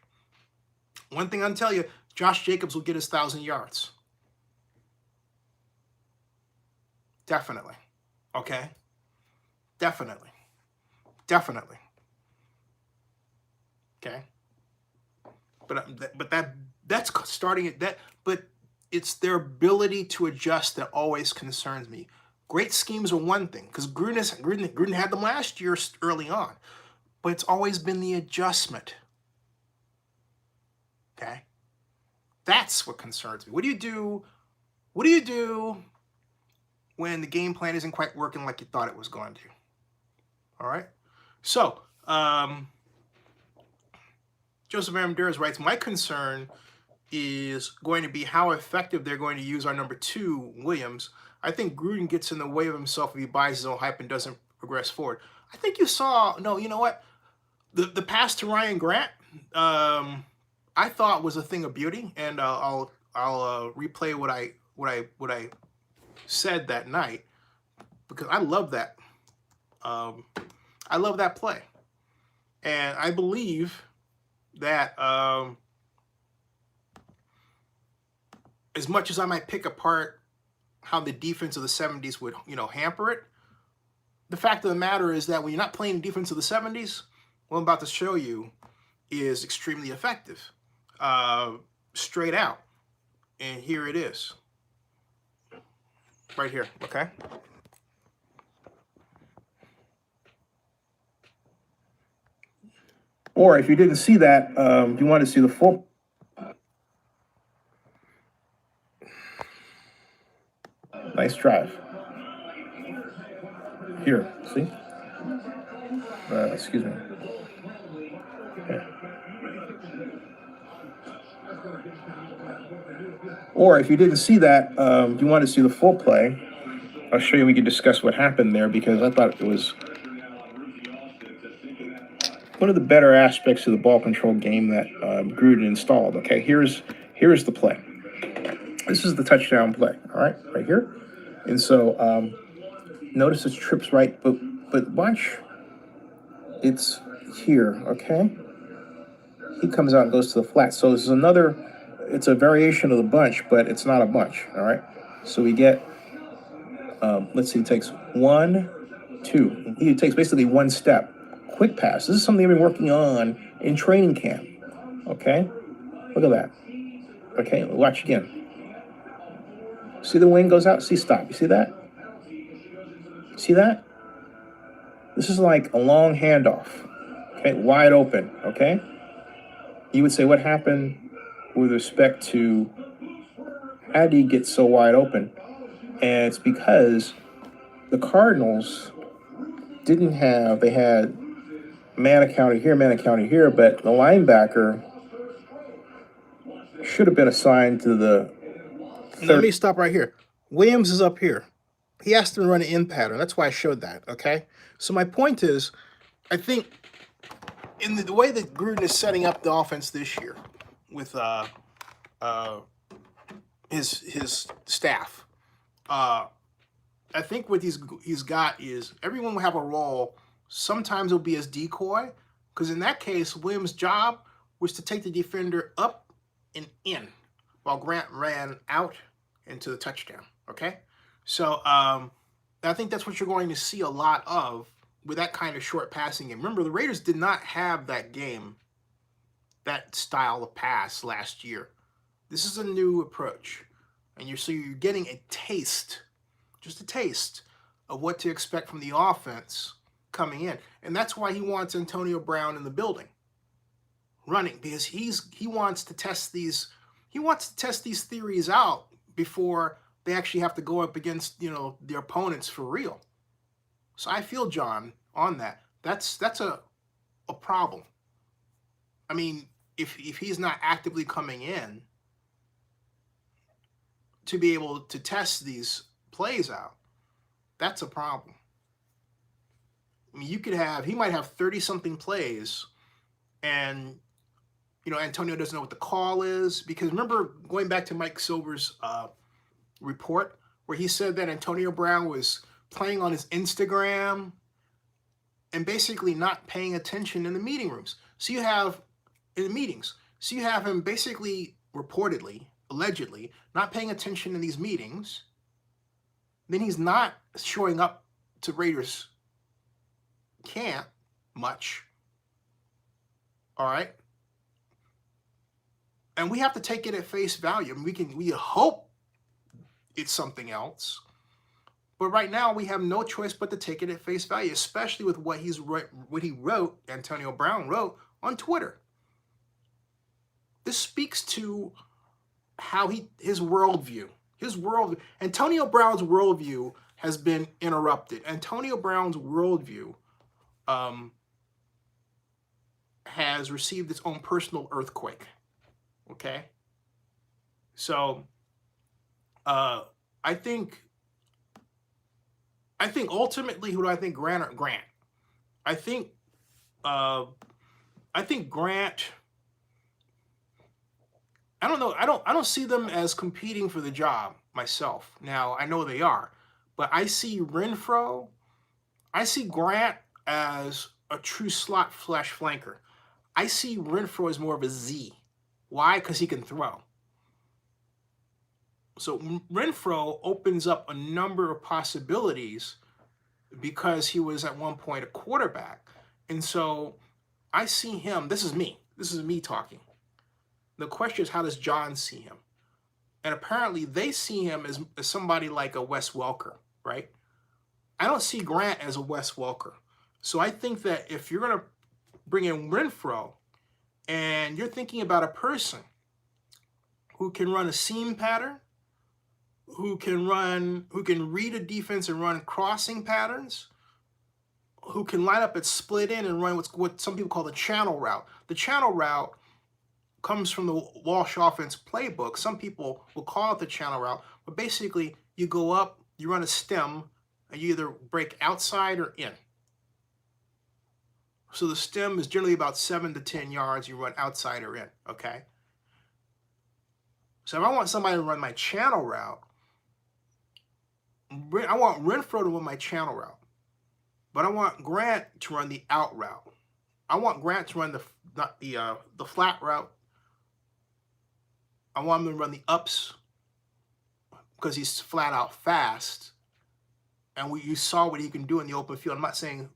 One thing I'll tell you, Josh Jacobs will get his 1,000 yards. Definitely. Okay? Definitely. Definitely. Okay? But that's starting at that. But it's their ability to adjust that always concerns me. Great schemes are one thing, because Gruden had them last year early on, but it's always been the adjustment. Okay, that's what concerns me. What do you do? What do you do when the game plan isn't quite working like you thought it was going to? All right. So Joseph Ramirez writes, my concern is going to be how effective they're going to use our number 2, Williams. I think Gruden gets in the way of himself if he buys his own hype and doesn't progress forward. I think you saw, no, you know what? The pass to Ryan Grant, I thought was a thing of beauty, and I'll replay what I said that night, because I love that. I love that play, and I believe that as much as I might pick apart how the defense of the 70s would, hamper it, the fact of the matter is that when you're not playing defense of the 70s, what I'm about to show you is extremely effective, straight out. And here it is, right here, okay? Or if you didn't see that, you want to see the full. Nice drive. Here, see? Excuse me. Okay. Or if you didn't see that, you want to see the full play, I'll show you. We can discuss what happened there, because I thought it was one of the better aspects of the ball control game that Gruden installed. Okay, here's the play. This is the touchdown play. All right here. And so notice it's trips right, but watch, it's here. Okay, he comes out and goes to the flat. So this is it's a variation of the bunch, but it's not a bunch. All right. So we get, let's see, it takes 1, 2. It takes basically one step. Quick pass. This is something they've been working on in training camp. Okay, look at that. Okay, watch again. See the wing goes out? See, stop. You see that? See that? This is like a long handoff. Okay, wide open, okay? You would say, what happened with respect to how did he get so wide open? And it's because the Cardinals didn't have, they had man accounted here, but the linebacker should have been assigned to the third. Let me stop right here. Williams is up here. He asked him to run an in pattern. That's why I showed that, okay? So my point is, I think in the way that Gruden is setting up the offense this year with his staff, I think what he's got is everyone will have a role. Sometimes it'll be as decoy, because in that case, Williams' job was to take the defender up and in, while Grant ran out into the touchdown. Okay, so I think that's what you're going to see a lot of with that kind of short passing game. Remember, the Raiders did not have that game, that style of pass last year. This is a new approach, and you're getting a taste, just a taste of what to expect from the offense coming in, and that's why he wants Antonio Brown in the building, running, because he wants to test these theories out before they actually have to go up against their opponents for real. So I feel John on that. That's a problem. I mean, if he's not actively coming in to be able to test these plays out, that's a problem. I mean, he might have 30-something plays, and Antonio doesn't know what the call is, because remember going back to Mike Silver's report where he said that Antonio Brown was playing on his Instagram and basically not paying attention in the meeting rooms. So you have him basically reportedly, allegedly, not paying attention in these meetings. Then he's not showing up to Raiders camp much. All right. And we have to take it at face value. I mean, we hope it's something else, but right now we have no choice but to take it at face value, especially with what he wrote, Antonio Brown wrote on Twitter. This speaks to how his worldview, Antonio Brown's worldview has been interrupted. Antonio Brown's worldview has received its own personal earthquake. Okay, so I think ultimately, who do I think? Grant. I think Grant. I don't know. I don't see them as competing for the job myself. Now I know they are, but I see Renfro. I see Grant as a true slot flash flanker. I see Renfro as more of a Z. Why? Because he can throw. So Renfro opens up a number of possibilities because he was at one point a quarterback. And so I see him. This is me talking. The question is, how does John see him? And apparently they see him as somebody like a Wes Welker, right? I don't see Grant as a Wes Welker. So I think that if you're going to bring in Renfro, and you're thinking about a person who can run a seam pattern, who can read a defense and run crossing patterns, who can line up at split in and run what some people call the channel route. The channel route comes from the Walsh offense playbook. Some people will call it the channel route, but basically you go up, you run a stem, and you either break outside or in. So the stem is generally about 7 to 10 yards. You run outside or in, okay? So if I want somebody to run my channel route, I want Renfro to run my channel route, but I want Grant to run the out route. I want Grant to run the flat route. I want him to run the ups because he's flat out fast, and you saw what he can do in the open field. I'm not saying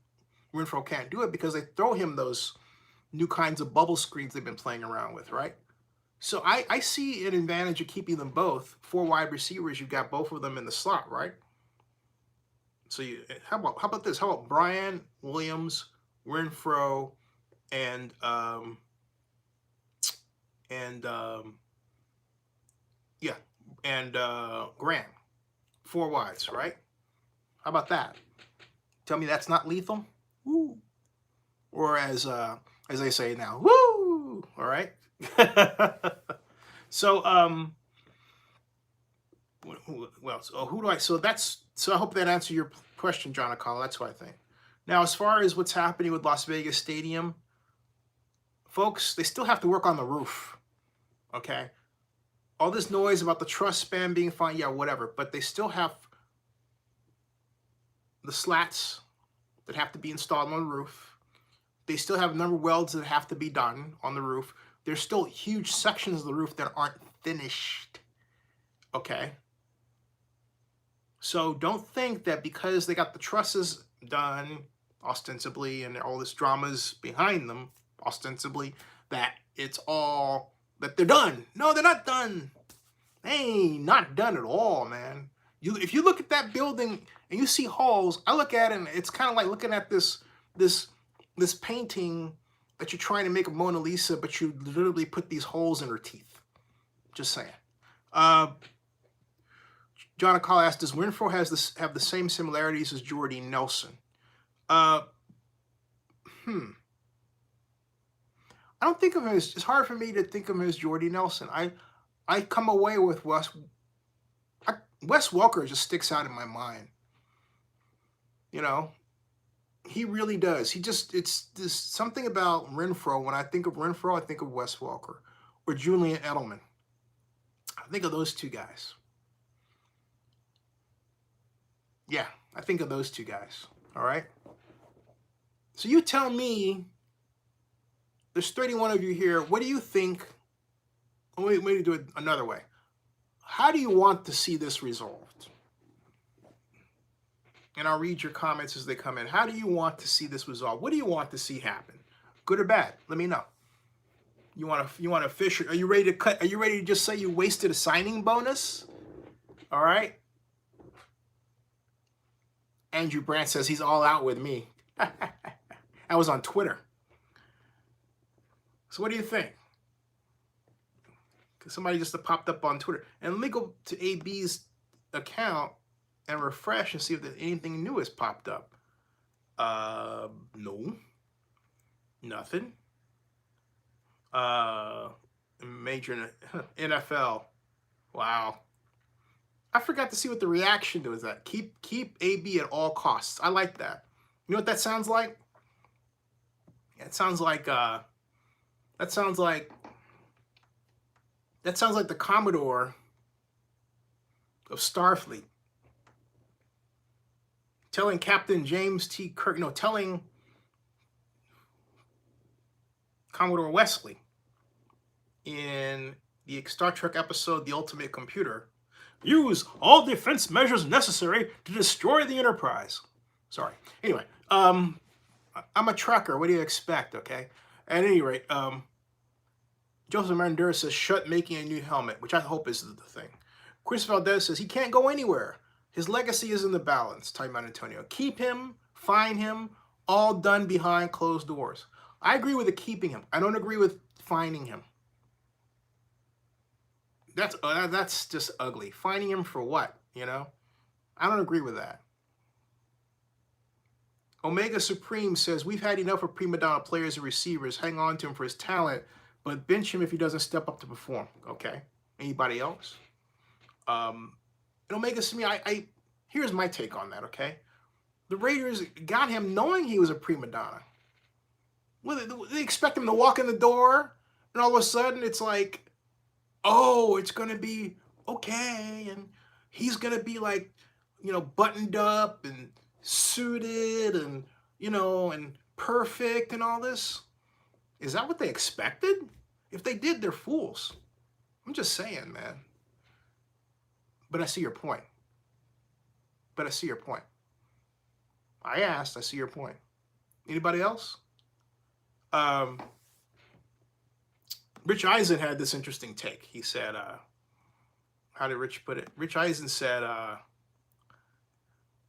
Renfro can't do it, because they throw him those new kinds of bubble screens they've been playing around with, right? So I see an advantage of keeping them both. 4 wide receivers, you've got both of them in the slot, right? So how about this? How about Brian, Williams, Renfro, and yeah, and Grant. 4 wides, right? How about that? Tell me that's not lethal? Woo. Or as they say now, woo! All right. So well, so who do I? So I hope that answered your question, John Acala. That's what I think. Now, as far as what's happening with Las Vegas Stadium, folks, they still have to work on the roof. Okay. All this noise about the truss span being fine, yeah, whatever. But they still have the slats that have to be installed on the roof. They still have a number of welds that have to be done on the roof. There's still huge sections of the roof that aren't finished. Okay. So don't think that because they got the trusses done, ostensibly, and all this drama's behind them, ostensibly, that it's all, that they're done. No, they're not done. They ain't not done at all, man. If you look at that building and you see holes, I look at it and it's kind of like looking at this painting that you're trying to make a Mona Lisa, but you literally put these holes in her teeth. Just saying. John Acala asked, does Renfro have the same similarities as Jordy Nelson? I don't think of him as, it's hard for me to think of him as Jordy Nelson. I come away with Wes Welker just sticks out in my mind. You know, he really does. It's this something about Renfro. When I think of Renfro, I think of Wes Welker or Julian Edelman. I think of those two guys. Yeah, I think of those two guys. All right. So you tell me, there's 31 of you here. What do you think? Let me do it another way. How do you want to see this resolved? And I'll read your comments as they come in. How do you want to see this resolved? What do you want to see happen? Good or bad? Let me know. You want to fish? Are you ready to cut? Are you ready to just say you wasted a signing bonus? All right. Andrew Brandt says he's all out with me. I was on Twitter. So what do you think? Because somebody just popped up on Twitter. And let me go to AB's account and refresh and see if anything new has popped up. No. Nothing. Major NFL. Wow. I forgot to see what the reaction was that. Keep AB at all costs. I like that. You know what that sounds like? It sounds like that sounds like the Commodore of Starfleet telling Captain James T. Kirk, telling Commodore Wesley in the Star Trek episode The Ultimate Computer, use all defense measures necessary to destroy the Enterprise. Sorry. Anyway, I'm a trucker. What do you expect, okay? At any rate, Joseph Mandura says, shut making a new helmet, which I hope is the thing. Chris Valdez says, he can't go anywhere. His legacy is in the balance, talking about Antonio. Keep him, fine him, all done behind closed doors. I agree with the keeping him. I don't agree with fining him. That's just ugly. Fining him for what, I don't agree with that. Omega Supreme says, we've had enough of prima donna players and receivers. Hang on to him for his talent, but bench him if he doesn't step up to perform. Okay. Anybody else? And Omega Supreme, here's my take on that, okay? The Raiders got him knowing he was a prima donna. Well, they expect him to walk in the door, and all of a sudden it's like, oh, it's going to be okay, and he's going to be like, buttoned up and suited and, and perfect and all this. Is that what they expected? If they did, they're fools. I'm just saying, man. But I see your point. I asked, I see your point. Anybody else? Rich Eisen had this interesting take. He said, how did Rich put it? Rich Eisen said,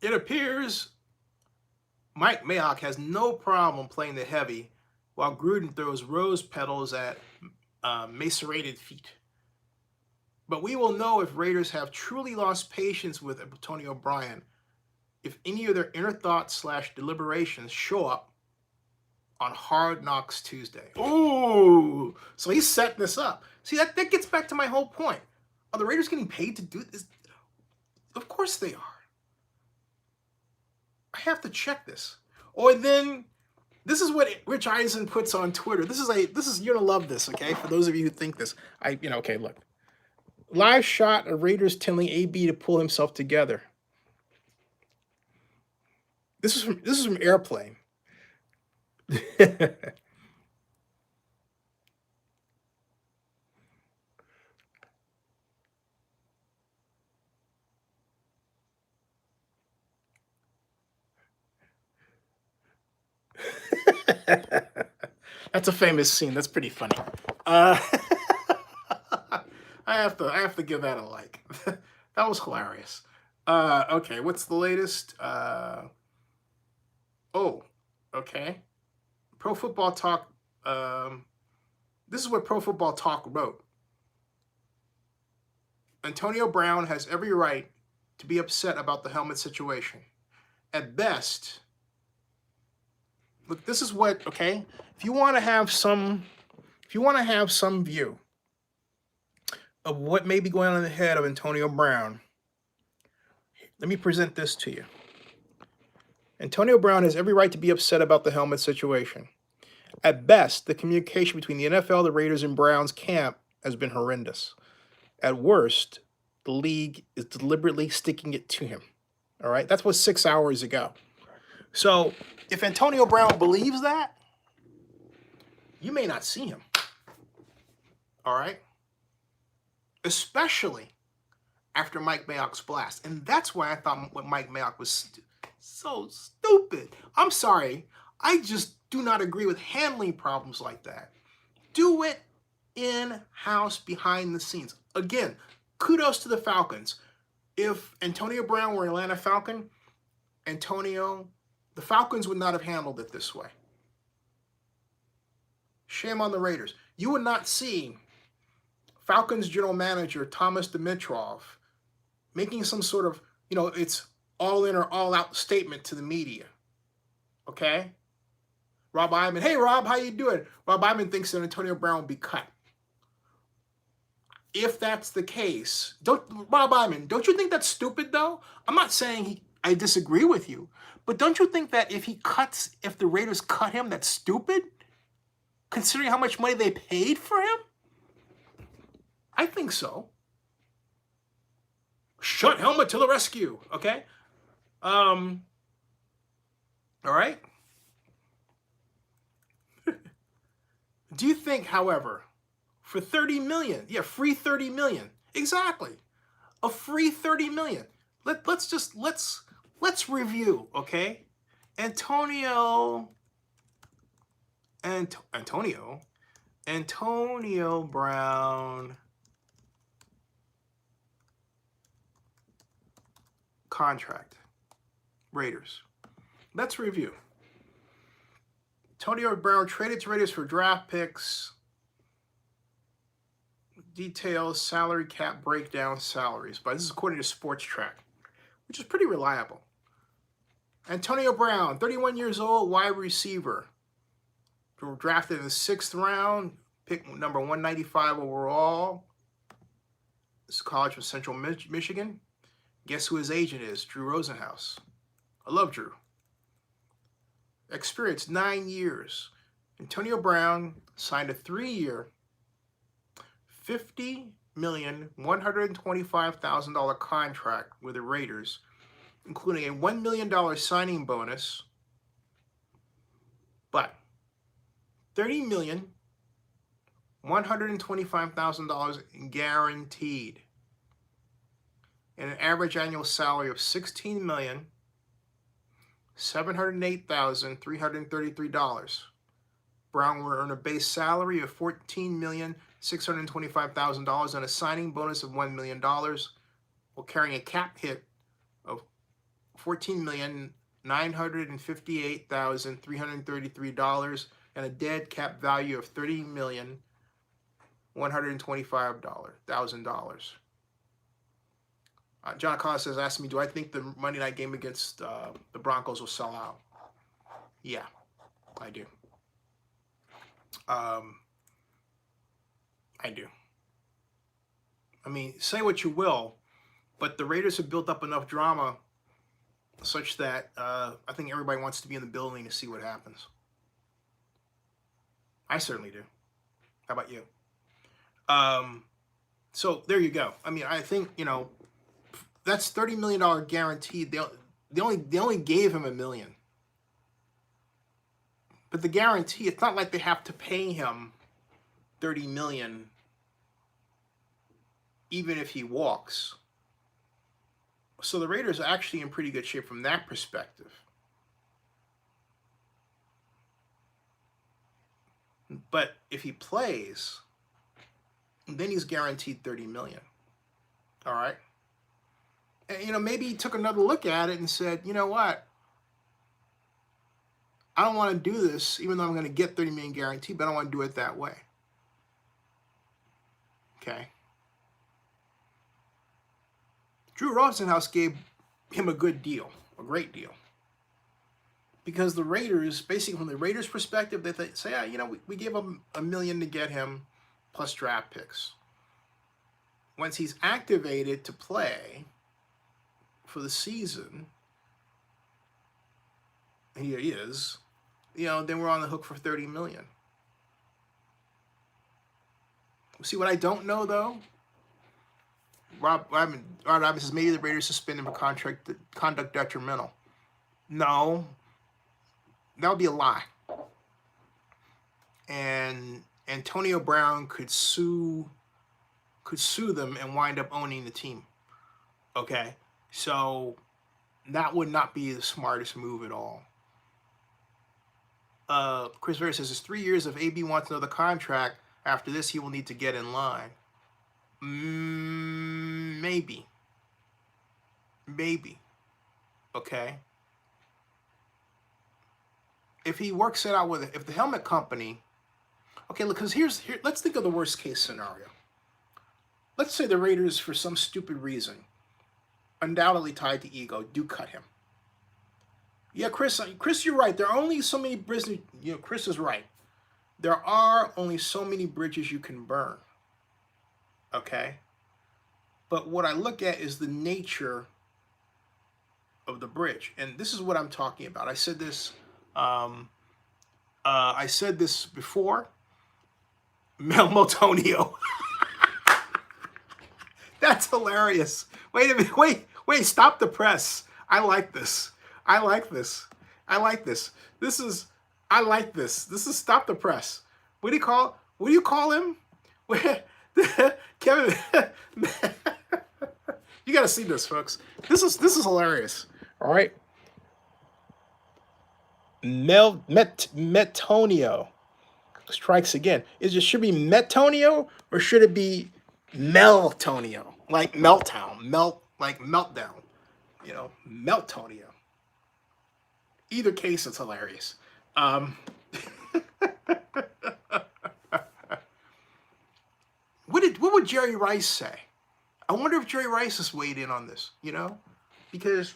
it appears Mike Mayock has no problem playing the heavy while Gruden throws rose petals at macerated feet. But we will know if Raiders have truly lost patience with Antonio Brown if any of their inner thoughts / deliberations show up on Hard Knocks Tuesday. Ooh, so he's setting this up. See, that gets back to my whole point. Are the Raiders getting paid to do this? Of course they are. I have to check this. Or then, this is what Rich Eisen puts on Twitter. This is you're gonna love this, okay? For those of you who think this, okay, look. Live shot of Raiders telling AB to pull himself together. This is from Airplane. That's a famous scene. That's pretty funny. I have to give that a like. That was hilarious. Okay, what's the latest? Okay. Pro Football Talk. This is what Pro Football Talk wrote. Antonio Brown has every right to be upset about the helmet situation. At best, look, this is what, okay? If you want to have some view of what may be going on in the head of Antonio Brown, let me present this to you. Antonio Brown has every right to be upset about the helmet situation. At best, the communication between the NFL, the Raiders, and Browns camp has been horrendous. At worst, the league is deliberately sticking it to him. All right? That's what 6 hours ago. So, if Antonio Brown believes that, you may not see him. All right? Especially after Mike Mayock's blast. And that's why I thought what Mike Mayock was so stupid. I'm sorry. I just do not agree with handling problems like that. Do it in-house, behind the scenes. Again, kudos to the Falcons. If Antonio Brown were an Atlanta Falcon, the Falcons would not have handled it this way. Shame on the Raiders. You would not see Falcons general manager Thomas Dimitroff making some sort of, it's all in or all out statement to the media. Okay? Rob Iman, hey Rob, how you doing? Rob Iman thinks that Antonio Brown will be cut. If that's the case, Rob Iman, don't you think that's stupid though? I'm not saying I disagree with you, but don't you think that if the Raiders cut him, that's stupid? Considering how much money they paid for him? I think so. Shut helmet to the rescue, okay? All right? Do you think, however, for $30 million, free $30 million, exactly, a free $30 million. Let's review, okay? Antonio Brown contract, Raiders. Let's review. Antonio Brown traded to Raiders for draft picks. Details, salary cap breakdown, salaries. But this is according to Sports Track, which is pretty reliable. Antonio Brown, 31 years old, wide receiver. Drafted in the 6th round, pick number 195 overall. This is college from Central Michigan. Guess who his agent is? Drew Rosenhaus. I love Drew. Experience 9 years. Antonio Brown signed a 3-year, $50,125,000 contract with the Raiders, including a $1 million signing bonus, but $30,125,000 guaranteed, and an average annual salary of $16,708,333. Brown will earn a base salary of $14,625,000 and a signing bonus of $1 million, while carrying a cap hit of $14,958,333 and a dead cap value of $30,125,000. John Collins says, asked me, do I think the Monday night game against the Broncos will sell out? Yeah, I do. I do. I mean, say what you will, but the Raiders have built up enough drama such that I think everybody wants to be in the building to see what happens. I certainly do. How about you? So there you go. I mean, I think, you know, that's $30 million guaranteed. They only gave him $1 million. But the guarantee, it's not like they have to pay him $30 million even if he walks. So the Raiders are actually in pretty good shape from that perspective. But if he plays, then he's guaranteed $30 million. All right? And, you know, maybe he took another look at it and said, you know what? I don't want to do this, even though I'm going to get $30 million guaranteed, but I don't want to do it that way. Okay? Drew Rosenhaus gave him a good deal, a great deal. Because the Raiders, basically from the Raiders' perspective, they say, you know, we gave him $1 million to get him plus draft picks. Once he's activated to play for the season, here he is, you know, then we're on the hook for $30 million. See, what I don't know, though, Rob Robbins says maybe the Raiders suspend him for conduct detrimental. No, that would be a lie. And Antonio Brown could sue them and wind up owning the team. Okay, so that would not be the smartest move at all. Chris Vera says, it's 3 years. If AB wants another contract after this, he will need to get in line. Maybe. Okay. If he works it out with it, if the helmet company, okay, look, because let's think of the worst case scenario. Let's say the Raiders, for some stupid reason, undoubtedly tied to ego, do cut him. Yeah, Chris, you're right. There are only so many bridges. You know, Chris is right. There are only so many bridges you can burn. Okay? But what I look at is the nature of the bridge. And this is what I'm talking about. I said this before. Mel Motonio. That's hilarious. Wait a minute. Wait, stop the press. I like this. This is stop the press. What do you call him? Kevin, you got to see this, folks. This is hilarious. All right. Metonio strikes again. Should be Metonio or should it be Meltonio? Like meltdown, like meltdown. You know, Meltonio. Either case, it's hilarious. What would Jerry Rice say? I wonder if Jerry Rice has weighed in on this, you know? Because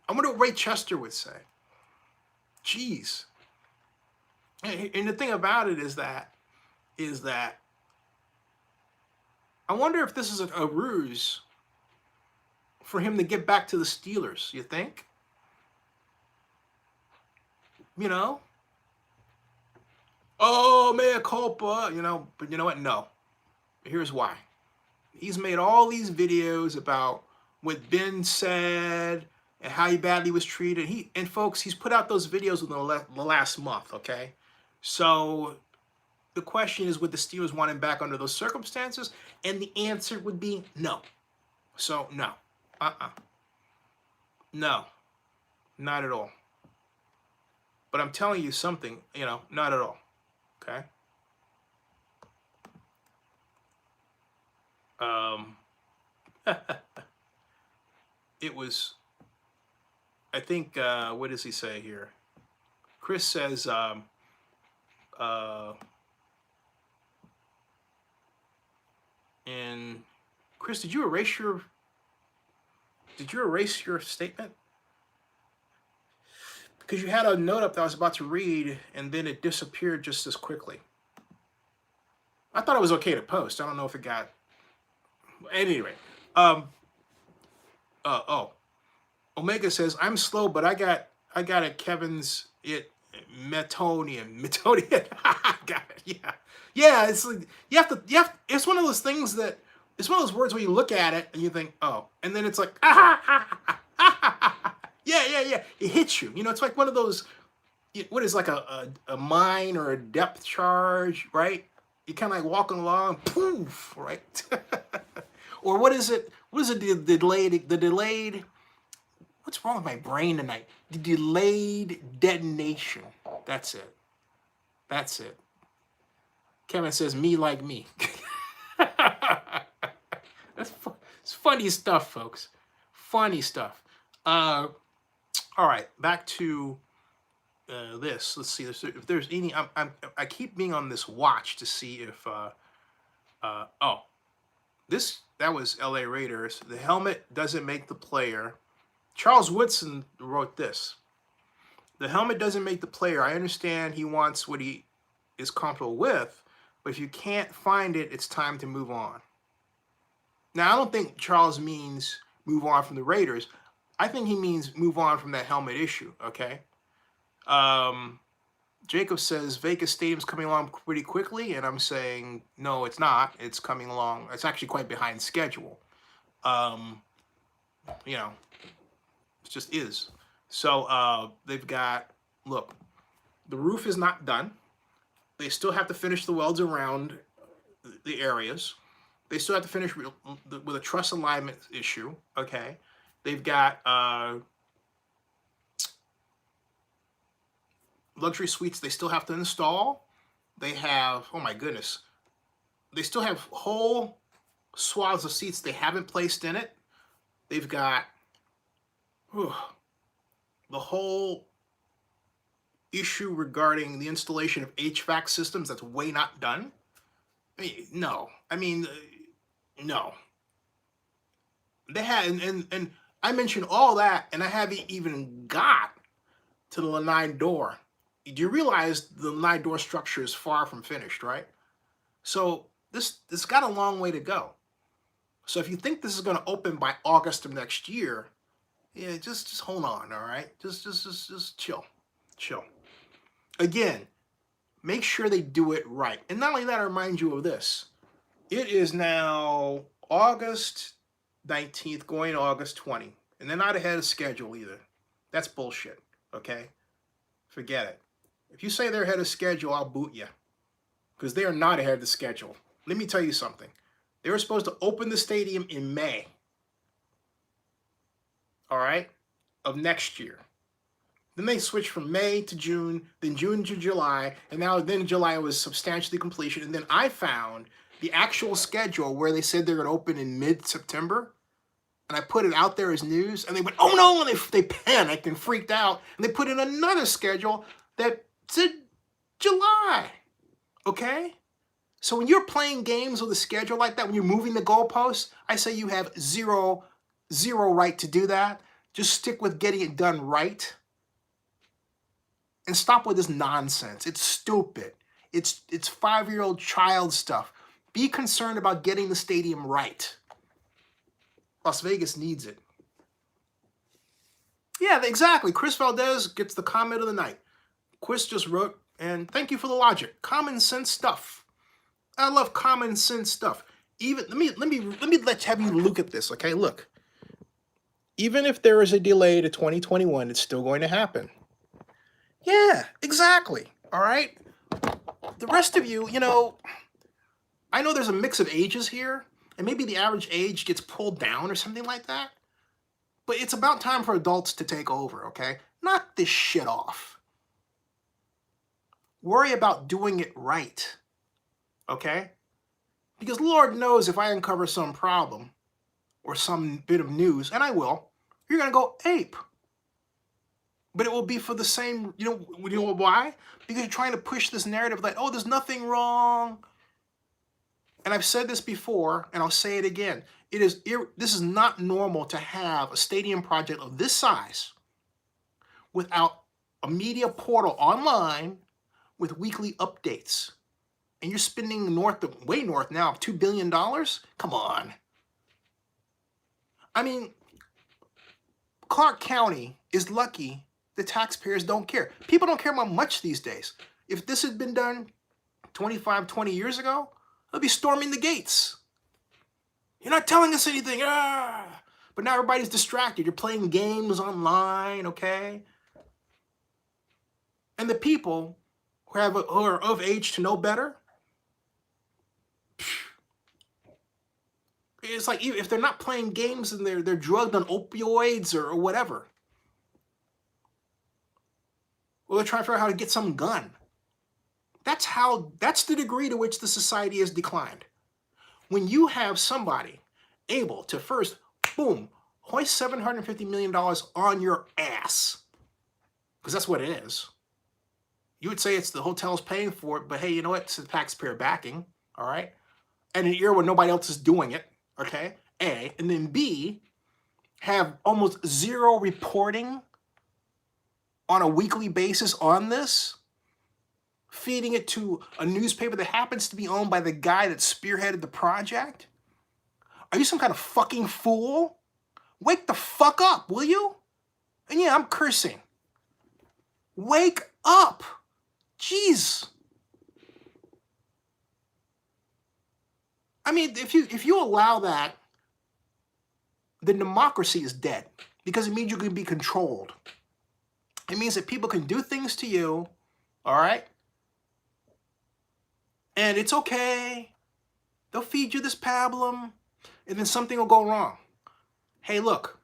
I wonder what Ray Chester would say. Jeez. And the thing about it is that I wonder if this is a ruse for him to get back to the Steelers, you think? You know? Oh, mea culpa, you know, but you know what? No. Here's why. He's made all these videos about what Ben said and how he badly was treated. And folks, he's put out those videos within the last month, okay? So the question is, would the Steelers want him back under those circumstances? And the answer would be no. So no. No. Not at all. But I'm telling you something, you know, not at all. Okay? It was, I think, what does he say here? Chris says, And Chris, did you erase your statement? Because you had a note up that I was about to read, and then it disappeared just as quickly. I thought it was okay to post. I don't know if it got. Anyway, Omega says I'm slow, but I got a Kevin's metonium. Got it. Yeah, yeah. It's like you have to. It's one of those things that it's one of those words where you look at it and you think, oh, and then it's like, yeah. It hits you. You know, it's like one of those. What is like a mine or a depth charge, right? You kind of like walking along, poof, right? Or what is it? What is it? The delayed. What's wrong with my brain tonight? The delayed detonation. That's it. That's it. Kevin says, "Me like me." It's funny stuff, folks. Funny stuff. All right, back to this. Let's see if there's any. I keep being on this watch to see if. That was L.A. Raiders. The helmet doesn't make the player. Charles Woodson wrote this. The helmet doesn't make the player. I understand he wants what he is comfortable with, but if you can't find it, it's time to move on. Now, I don't think Charles means move on from the Raiders. I think he means move on from that helmet issue, okay? Jacob says Vegas Stadium's coming along pretty quickly, and I'm saying, no, it's not. It's coming along. It's actually quite behind schedule. You know, it just is. So they've got, look, the roof is not done. They still have to finish the welds around the areas. They still have to finish with a truss alignment issue, okay? They've got luxury suites they still have to install. They have, oh my goodness, they still have whole swaths of seats they haven't placed in it. They've got the whole issue regarding the installation of HVAC systems that's way not done. I mean, no. I mean, no. They had, and I mentioned all that, and I haven't even got to the lanai door. Do you realize the lanai door structure is far from finished, right? So this got a long way to go. So if you think this is going to open by August of next year, yeah, just hold on, all right? Just chill. Again, make sure they do it right. And not only that, I remind you of this. It is now August 19th going to August 20. And they're not ahead of schedule either. That's bullshit, okay? Forget it. If you say they're ahead of schedule, I'll boot you. Because they are not ahead of the schedule. Let me tell you something. They were supposed to open the stadium in May. All right? Of next year. Then they switched from May to June, then June to July, and now then July was substantially completion. And then I found the actual schedule where they said they're going to open in mid-September. And I put it out there as news, and they went, oh no, and they panicked and freaked out. And they put in another schedule that said July. Okay? So when you're playing games with a schedule like that, when you're moving the goalposts, I say you have zero right to do that. Just stick with getting it done right. And stop with this nonsense. It's stupid. It's 5-year-old child stuff. Be concerned about getting the stadium right. Las Vegas needs it. Yeah, exactly. Chris Valdez gets the comment of the night. Chris just wrote, and thank you for the logic. Common sense stuff. I love common sense stuff. Even let me have you look at this, okay? Look. Even if there is a delay to 2021, it's still going to happen. Yeah, exactly. All right? The rest of you, I know there's a mix of ages here, and maybe the average age gets pulled down or something like that. But it's about time for adults to take over, okay? Knock this shit off. Worry about doing it right, okay? Because Lord knows if I uncover some problem or some bit of news, and I will, you're going to go ape. But it will be for the same, you know why? Because you're trying to push this narrative like, oh, there's nothing wrong. And I've said this before, and I'll say it again. This is not normal to have a stadium project of this size without a media portal online with weekly updates. And you're spending way north now of $2 billion? Come on. I mean, Clark County is lucky the taxpayers don't care. People don't care about much these days. If this had been done 25, 20 years ago, they'll be storming the gates. You're not telling us anything. Ah! But now everybody's distracted. You're playing games online, okay? And the people who are of age to know better, it's like if they're not playing games and they're drugged on opioids or whatever, well, they're trying to figure out how to get some gun. That's the degree to which the society has declined. When you have somebody able to first, boom, hoist $750 million on your ass, because that's what it is. You would say it's the hotel's paying for it, but hey, you know what? It's the taxpayer backing, all right? And in a year when nobody else is doing it, okay? A. And then B, have almost zero reporting on a weekly basis on this, feeding it to a newspaper that happens to be owned by the guy that spearheaded the project? Are you some kind of fucking fool? Wake the fuck up, will you? And yeah, I'm cursing. Wake up. Jeez. I mean, if you allow that, then democracy is dead, because it means you can be controlled. It means that people can do things to you, all right? And it's okay. They'll feed you this pablum, and then something will go wrong. Hey, look,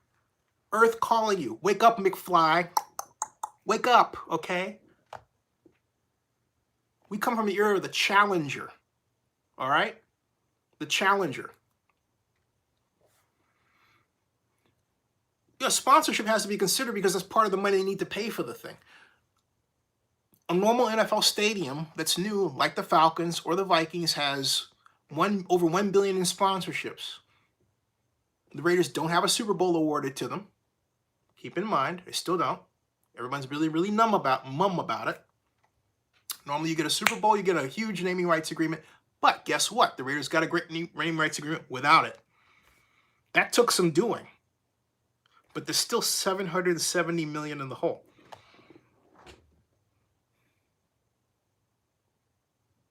Earth calling you. Wake up, McFly. Wake up, okay? We come from the era of the Challenger, all right? The Challenger. Yeah, sponsorship has to be considered because that's part of the money they need to pay for the thing. A normal NFL stadium that's new, like the Falcons or the Vikings, has over $1 billion in sponsorships. The Raiders don't have a Super Bowl awarded to them. Keep in mind, they still don't. Everyone's really, really mum about it. Normally, you get a Super Bowl, you get a huge naming rights agreement. But guess what? The Raiders got a great naming rights agreement without it. That took some doing. But there's still $770 million in the hole.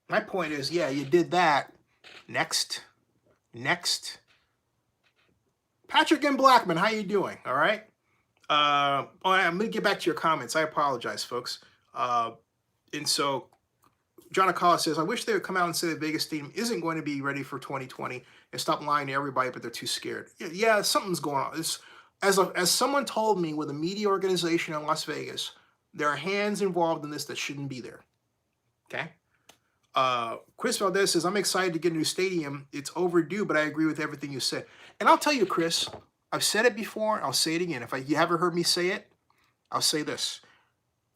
My point is, yeah, you did that. Next. Patrick and Blackman, how you doing? All right. I'm going to get back to your comments. I apologize, folks. And so John Akala says, I wish they would come out and say that Vegas Stadium isn't going to be ready for 2020 and stop lying to everybody, but they're too scared. Yeah, something's going on. As someone told me with a media organization in Las Vegas, there are hands involved in this that shouldn't be there. Okay? Chris Valdez says, I'm excited to get a new stadium. It's overdue, but I agree with everything you said. And I'll tell you, Chris, I've said it before. I'll say it again. If you haven't heard me say it, I'll say this.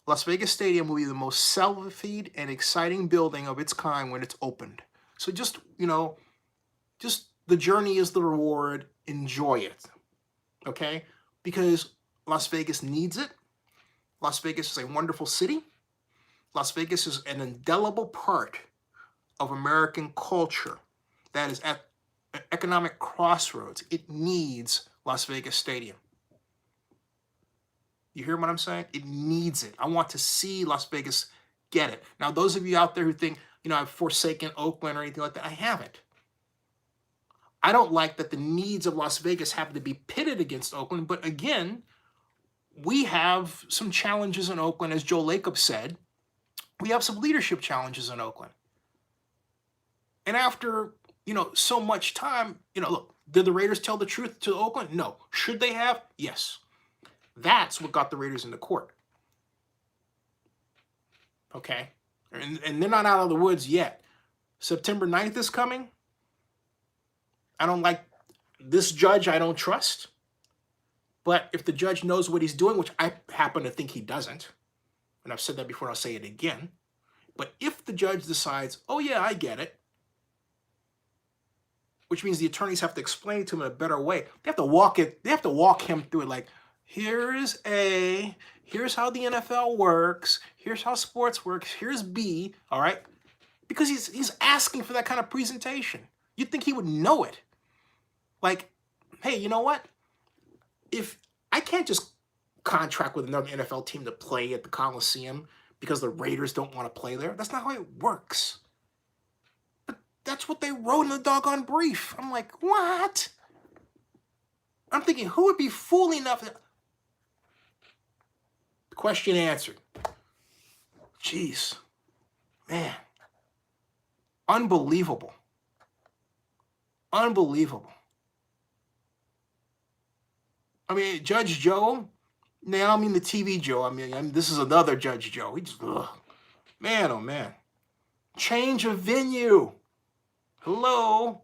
Las Vegas Stadium will be the most selfied and exciting building of its kind when it's opened. So just the journey is the reward. Enjoy it. Okay? Because Las Vegas needs it. Las Vegas is a wonderful city. Las Vegas is an indelible part of American culture that is at an economic crossroads. It needs Las Vegas Stadium. You hear what I'm saying? It needs it. I want to see Las Vegas get it. Now, those of you out there who think, I've forsaken Oakland or anything like that, I haven't. I don't like that the needs of Las Vegas happen to be pitted against Oakland, but again, we have some challenges in Oakland, as Joe Lacob said. We have some leadership challenges in Oakland. And after, so much time, look, did the Raiders tell the truth to Oakland? No. Should they have? Yes. That's what got the Raiders into court. Okay? And they're not out of the woods yet. September 9th is coming. I don't like this judge I don't trust. But if the judge knows what he's doing, which I happen to think he doesn't, and I've said that before and I'll say it again, but if the judge decides, oh yeah, I get it, which means the attorneys have to explain it to him in a better way. They have to walk him through it, like, here's A, here's how the NFL works, here's how sports works, here's B, all right? Because he's asking for that kind of presentation. You'd think he would know it. Like, hey, you know what? If I can't just contract with another NFL team to play at the Coliseum because the Raiders don't want to play there, that's not how it works. But that's what they wrote in the doggone brief. I'm like, what? I'm thinking, who would be fool enough? Question answered. Jeez. Man. Unbelievable. Unbelievable. I mean, Judge Joe, now I mean the TV Joe, I mean this is another Judge Joe. He just, man, oh man. Change of venue. Hello.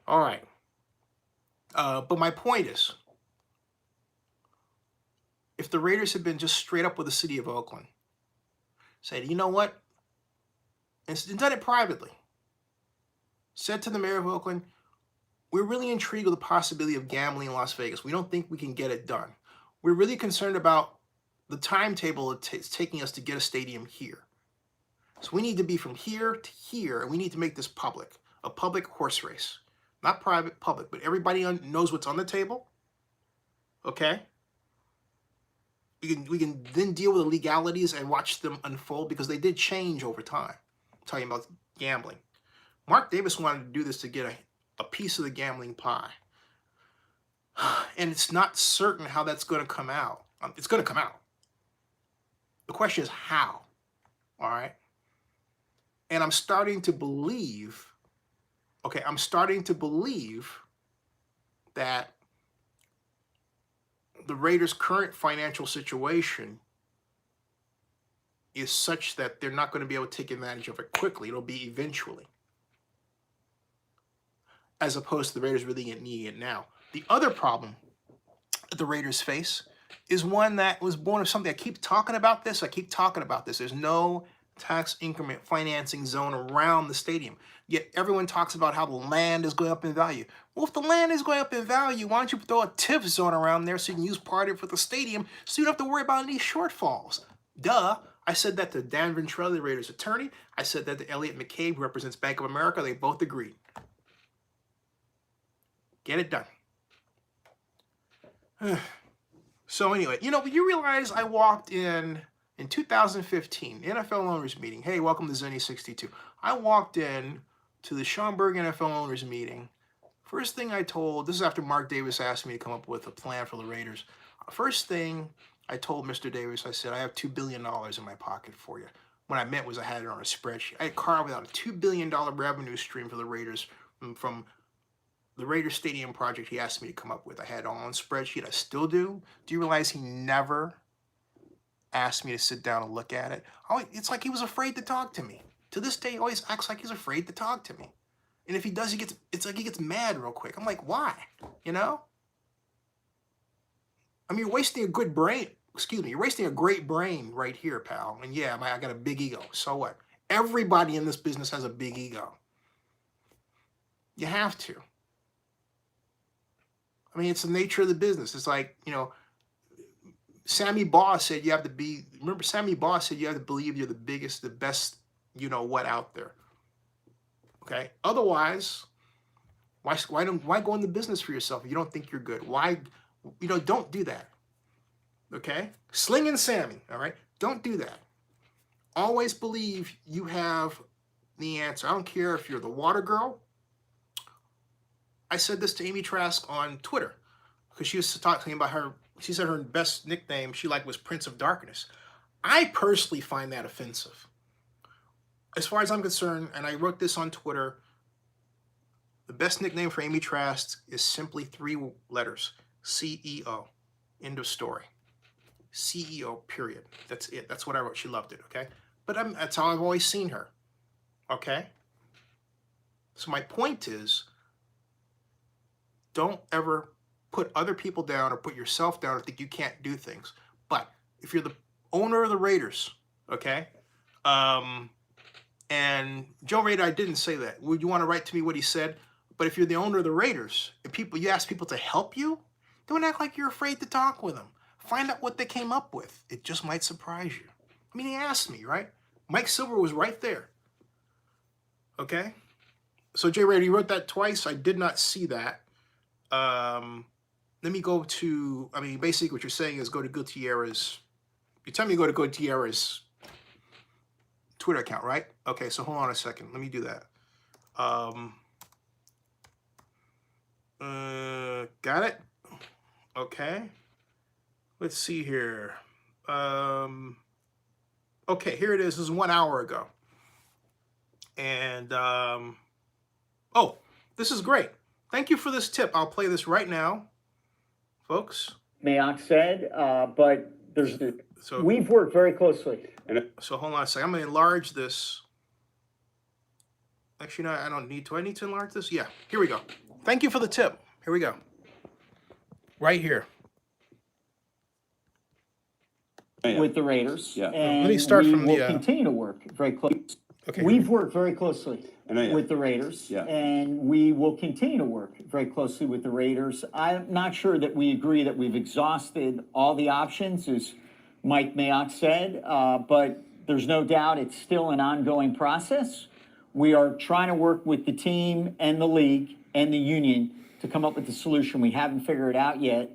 All right. But my point is, if the Raiders had been just straight up with the city of Oakland, said, you know what? And done it privately. Said to the mayor of Oakland, we're really intrigued with the possibility of gambling in Las Vegas. We don't think we can get it done. We're really concerned about the timetable it's taking us to get a stadium here. So we need to be from here to here, and we need to make this public, a public horse race. Not private, public, but everybody knows what's on the table. Okay? We can then deal with the legalities and watch them unfold because they did change over time. I'm talking about gambling. Mark Davis wanted to do this to get a piece of the gambling pie. And it's not certain how that's going to come out. It's going to come out. The question is how. All right? And I'm starting to believe, that the Raiders' current financial situation is such that they're not going to be able to take advantage of it quickly. It'll be eventually. As opposed to the Raiders really needing it now. The other problem that the Raiders face is one that was born of something. I keep talking about this. There's no tax increment financing zone around the stadium. Yet everyone talks about how the land is going up in value. Well, if the land is going up in value, why don't you throw a TIF zone around there so you can use part of it for the stadium so you don't have to worry about any shortfalls? Duh. I said that to Dan Ventrella, the Raiders attorney. I said that to Elliot McCabe, who represents Bank of America. They both agreed. Get it done. So anyway, you realize I walked in 2015, NFL owners meeting. Hey, welcome to Zenny 62. I walked in to the Schaumburg NFL owners meeting. First thing I told, this is after Mark Davis asked me to come up with a plan for the Raiders. First thing I told Mr. Davis, I said, I have $2 billion in my pocket for you. What I meant was I had it on a spreadsheet. I had carved out a $2 billion revenue stream for the Raiders from the Raiders Stadium project he asked me to come up with. I had it all on a spreadsheet. I still do. Do you realize he never asked me to sit down and look at it? It's like he was afraid to talk to me. To this day, he always acts like he's afraid to talk to me. And if he does, it's like he gets mad real quick. I'm like, why? I mean, you're wasting a good brain. Excuse me, you're wasting a great brain right here, pal. And yeah, I got a big ego. So what? Everybody in this business has a big ego. You have to. I mean, it's the nature of the business. It's like, Sammy Baugh said you have to be, remember Sammy Baugh said you have to believe you're the biggest, the best, what out there. Okay? Otherwise, why go in the business for yourself if you don't think you're good? Why, don't do that. Okay? Sling and Sammy, all right? Don't do that. Always believe you have the answer. I don't care if you're the water girl. I said this to Amy Trask on Twitter because she was talking about her. She said her best nickname she liked was Prince of Darkness. I personally find that offensive. As far as I'm concerned, and I wrote this on Twitter, the best nickname for Amy Trask is simply 3 letters: CEO. End of story. CEO, period. That's it. That's what I wrote. She loved it, okay? But that's how I've always seen her, okay? So my point is, don't ever put other people down or put yourself down or think you can't do things. But if you're the owner of the Raiders, okay, and Joe Raider, I didn't say that. Would you want to write to me what he said? But if you're the owner of the Raiders, if you ask people to help you, don't act like you're afraid to talk with them. Find out what they came up with. It just might surprise you. I mean, he asked me, right? Mike Silver was right there. Okay? So, Jay Raider, you wrote that twice. I did not see that. Let me go to, I mean, basically what you're saying is go to Gutierrez. You tell me to go to Gutierrez Twitter account, right? Okay, so hold on a second. Let me do that. Got it? Okay. Let's see here. Okay, here it is. This is 1 hour ago. And, oh, this is great. Thank you for this tip. I'll play this right now, folks.
Mayock said, but we've worked very closely.
So hold on a second. I'm going to enlarge this. Actually, no, I don't need to. I need to enlarge this? Yeah, here we go. Thank you for the tip. Here we go. Right here.
With the Raiders.
Yeah.
And
let me start from
we
the.
will continue to work very closely.
Okay.
We've worked very closely with the Raiders.
Yeah.
And we will continue to work very closely with the Raiders. I'm not sure that we agree that we've exhausted all the options, as Mike Mayock said, but there's no doubt it's still an ongoing process. We are trying to work with the team and the league and the union to come up with a solution. We haven't figured it out yet.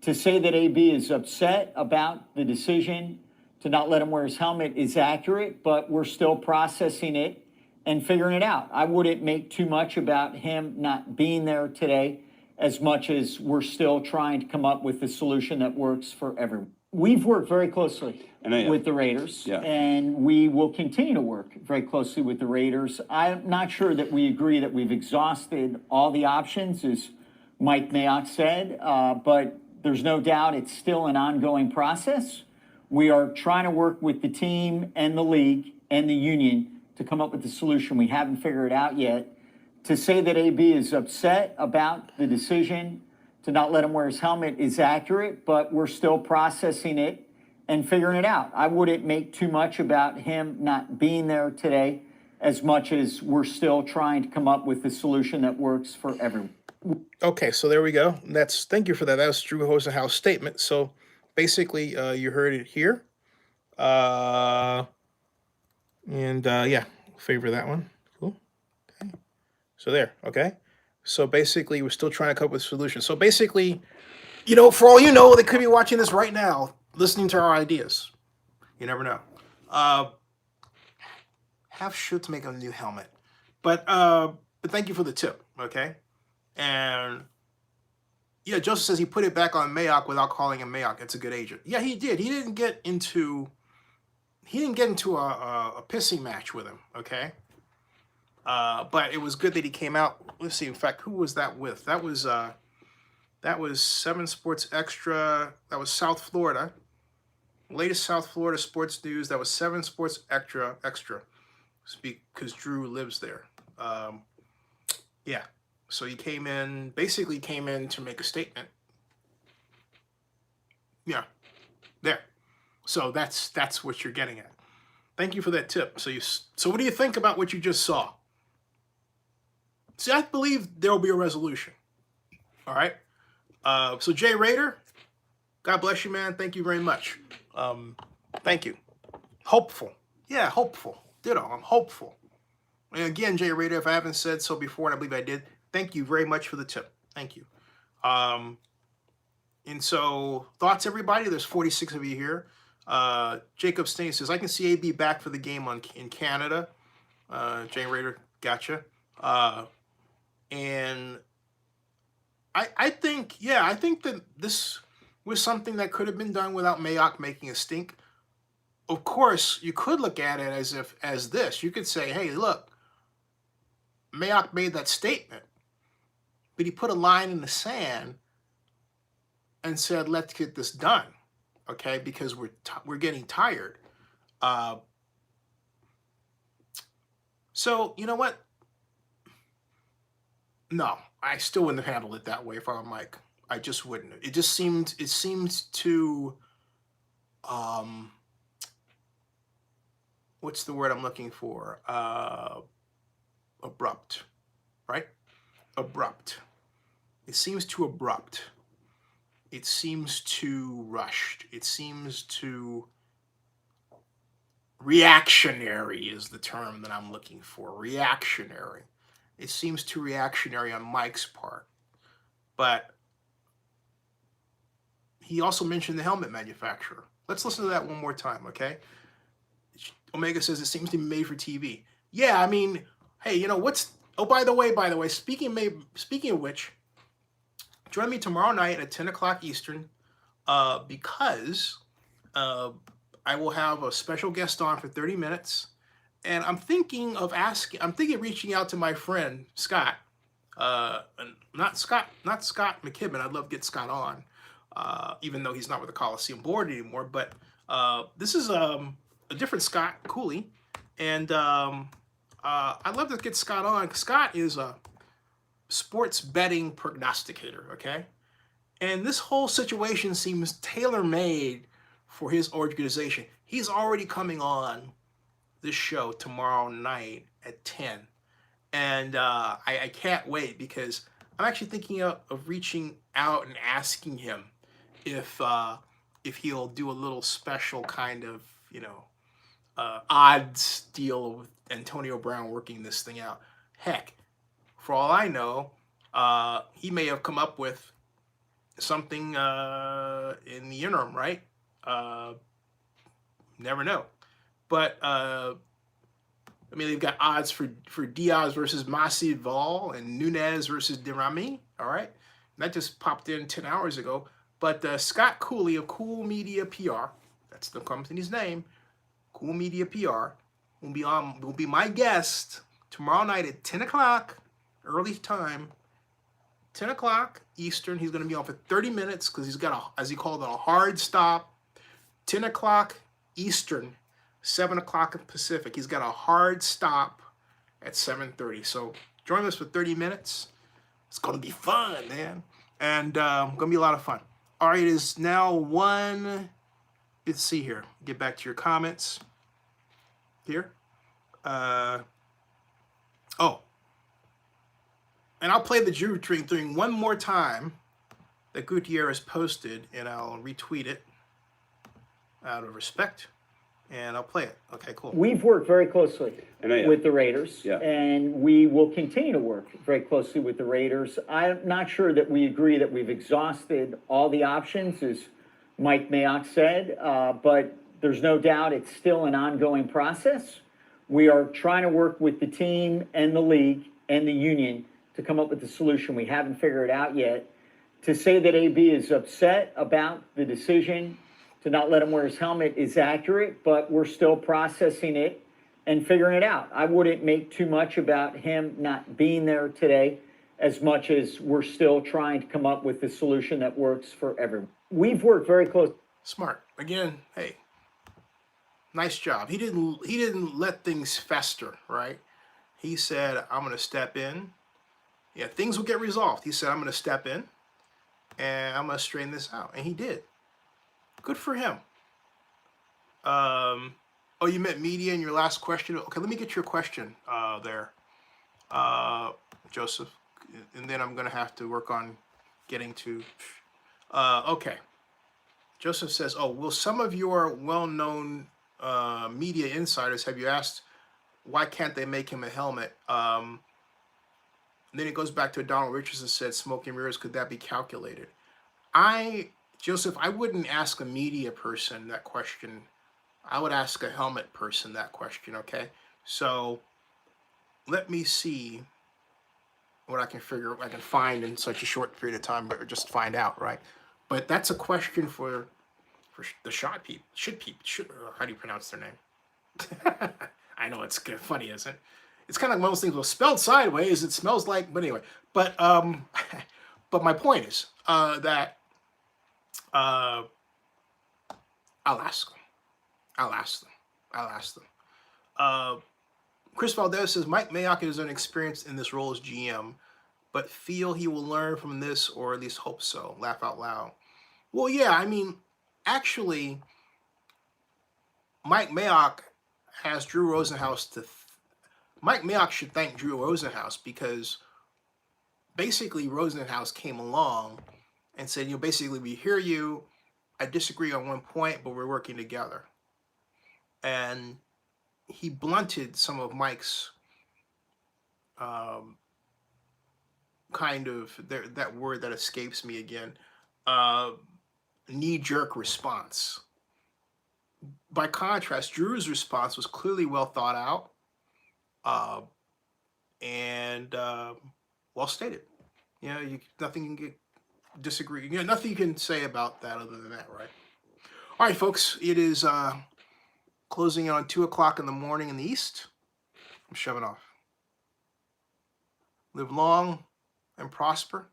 To say that AB is upset about the decision to not let him wear his helmet is accurate, but we're still processing it and figuring it out. I wouldn't make too much about him not being there today, as much as we're still trying to come up with a solution that works for everyone. We've worked very closely with the Raiders, and we will continue to work very closely with the Raiders. I'm not sure that we agree that we've exhausted all the options, as Mike Mayock said, but there's no doubt it's still an ongoing process. We are trying to work with the team and the league and the union to come up with a solution. We haven't figured it out yet. To say that AB is upset about the decision to not let him wear his helmet is accurate, but we're still processing it and figuring it out. I wouldn't make too much about him not being there today, as much as we're still trying to come up with a solution that works for everyone.
Okay, so there we go. Thank you for that. That was Drew Rosenhaus' statement. So basically, you heard it here. Yeah, favor that one. Cool. Okay. So there, okay. So basically, we're still trying to come up with solutions. So basically, for all you know, they could be watching this right now, listening to our ideas. You never know. Have should to make a new helmet. But thank you for the tip, okay? And yeah, Joseph says he put it back on Mayock without calling him Mayock. It's a good agent. Yeah, he did. He didn't get into a pissing match with him, okay? But it was good that he came out. Let's see. In fact, who was that with? That was 7 Sports Extra. That was South Florida. Latest South Florida sports news. That was 7 Sports Extra. Because Drew lives there. Yeah. So he basically came in to make a statement. Yeah. There. So that's what you're getting at. Thank you for that tip. So what do you think about what you just saw? See, I believe there will be a resolution. All right. So Jay Raider, God bless you, man. Thank you very much. Thank you. Hopeful. Yeah, hopeful. Ditto. I'm hopeful. And again, Jay Raider, if I haven't said so before, and I believe I did, thank you very much for the tip. Thank you. And so, thoughts, everybody? There's 46 of you here. Jacob Stain says, I can see AB back for the game in Canada. Jay Raider, gotcha. And I think that this was something that could have been done without Mayock making a stink. Of course, you could look at it as this. You could say, hey, look, Mayock made that statement, but he put a line in the sand and said, let's get this done, okay, because we're getting tired. So, you know what? No, I still wouldn't have handled it that way if I were Mike. I just wouldn't. It seemed too, what's the word I'm looking for? Abrupt, right? Abrupt. It seems too abrupt. It seems too rushed. It seems too reactionary is the term that I'm looking for. Reactionary. It seems too reactionary on Mike's part. But he also mentioned the helmet manufacturer. Let's listen to that one more time, okay? Omega says it seems to be made for TV. Yeah, I mean, hey, you know what's? Oh, by the way, speaking of which, join me tomorrow night at 10 o'clock Eastern, because I will have a special guest on for 30 minutes, and I'm thinking of reaching out to my friend Scott. Not Scott McKibben. I'd love to get Scott on, even though he's not with the Coliseum board anymore. But this is a different Scott Cooley, and I'd love to get Scott on. Scott is a sports betting prognosticator, okay? And this whole situation seems tailor-made for his organization. He's already coming on this show tomorrow night at 10. And I can't wait, because I'm actually thinking of reaching out and asking him if he'll do a little special kind of, odds deal with Antonio Brown working this thing out. Heck, for all I know, he may have come up with something in the interim, right? Never know. But they've got odds for Diaz versus Masvidal and Nunes versus Dirami. All right, that just popped in 10 hours ago. But Scott Cooley of Cool Media PR, that's the company's name, Cool Media PR, will be my guest tomorrow night at 10 o'clock, early time, 10 o'clock Eastern. He's going to be on for 30 minutes because he's got as he called it, a hard stop. 10 o'clock Eastern, 7 o'clock Pacific. He's got a hard stop at 7:30. So join us for 30 minutes. It's going to be fun, man. And going to be a lot of fun. All right, it is now 1. Let's see here. Get back to your comments here. And I'll play the Drew thing one more time that Gutierrez posted, and I'll retweet it out of respect, and I'll play it. Okay, cool.
We've worked very closely with the Raiders,
Yeah.
and we will continue to work very closely with the Raiders. I'm not sure that we agree that we've exhausted all the options, as Mike Mayock said, but there's no doubt it's still an ongoing process. We are trying to work with the team and the league and the union to come up with a solution. We haven't figured it out yet. To say that AB is upset about the decision to not let him wear his helmet is accurate, but we're still processing it and figuring it out. I wouldn't make too much about him not being there today, as much as we're still trying to come up with a solution that works for everyone. We've worked very close.
Smart. Again, hey, nice job. He didn't let things fester, right? He said, I'm going to step in. Yeah, things will get resolved. He said, I'm going to step in and I'm going to straighten this out. And he did. Good for him. Oh, you meant media in your last question? Okay, let me get your question there, Joseph. And then I'm going to have to work on getting to... okay. Joseph says, oh, will some of your well-known media insiders, have you asked why can't they make him a helmet? And then it goes back to what Donald Richardson said, smoke and mirrors, could that be calculated? Joseph, I wouldn't ask a media person that question. I would ask a helmet person that question, okay? So let me see what I can find in such a short period of time, or just find out, right? But that's a question for the shot people. How do you pronounce their name? I know it's kind of funny, isn't it? It's kind of one of those things. Well, spelled sideways, it smells like. But anyway, but my point is that I'll ask them. Chris Valdez says Mike Mayock is inexperienced in this role as GM, but feel he will learn from this, or at least hope so. Laugh out loud. Well, yeah, I mean, actually, Mike Mayock has Drew Rosenhaus to. Mike Mayock should thank Drew Rosenhaus, because basically Rosenhaus came along and said, basically, we hear you. I disagree on one point, but we're working together. And he blunted some of Mike's kind of, that word that escapes me again, knee-jerk response. By contrast, Drew's response was clearly well thought out, and well stated. Nothing you can disagree. Nothing you can say about that other than that, right? All right, folks. It is closing in on 2 o'clock in the morning in the East. I'm shoving off. Live long and prosper.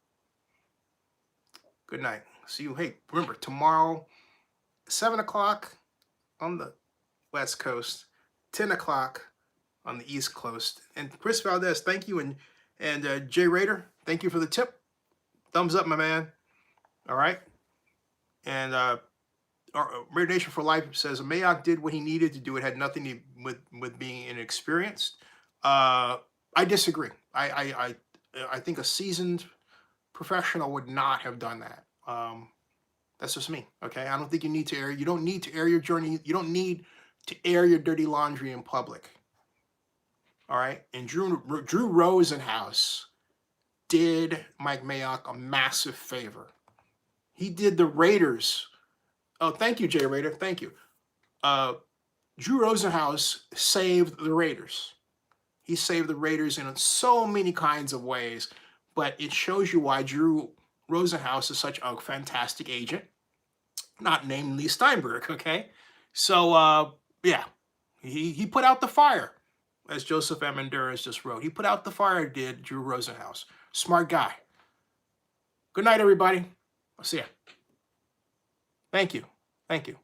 Good night. See you. Hey, remember, tomorrow, 7 o'clock on the West Coast, 10 o'clock on the East Coast. And Chris Valdez, thank you. And Jay Rader, thank you for the tip. Thumbs up, my man. All right. And Raider Nation for Life says Mayock did what he needed to do. It had nothing to with being inexperienced. I disagree. I think a seasoned professional would not have done that. That's just me. Okay. I don't think you need to air. You don't need to air your journey. You don't need to air your dirty laundry in public. All right. And Drew Rosenhaus did Mike Mayock a massive favor. He did the Raiders. Oh, thank you, Jay Raider. Thank you. Drew Rosenhaus saved the Raiders. He saved the Raiders in so many kinds of ways, but it shows you why Drew Rosenhaus is such a fantastic agent, not named Lee Steinberg, okay? So, yeah, he put out the fire, as Joseph Amenderas just wrote. He put out the fire, did Drew Rosenhaus. Smart guy. Good night, everybody. I'll see ya. Thank you. Thank you.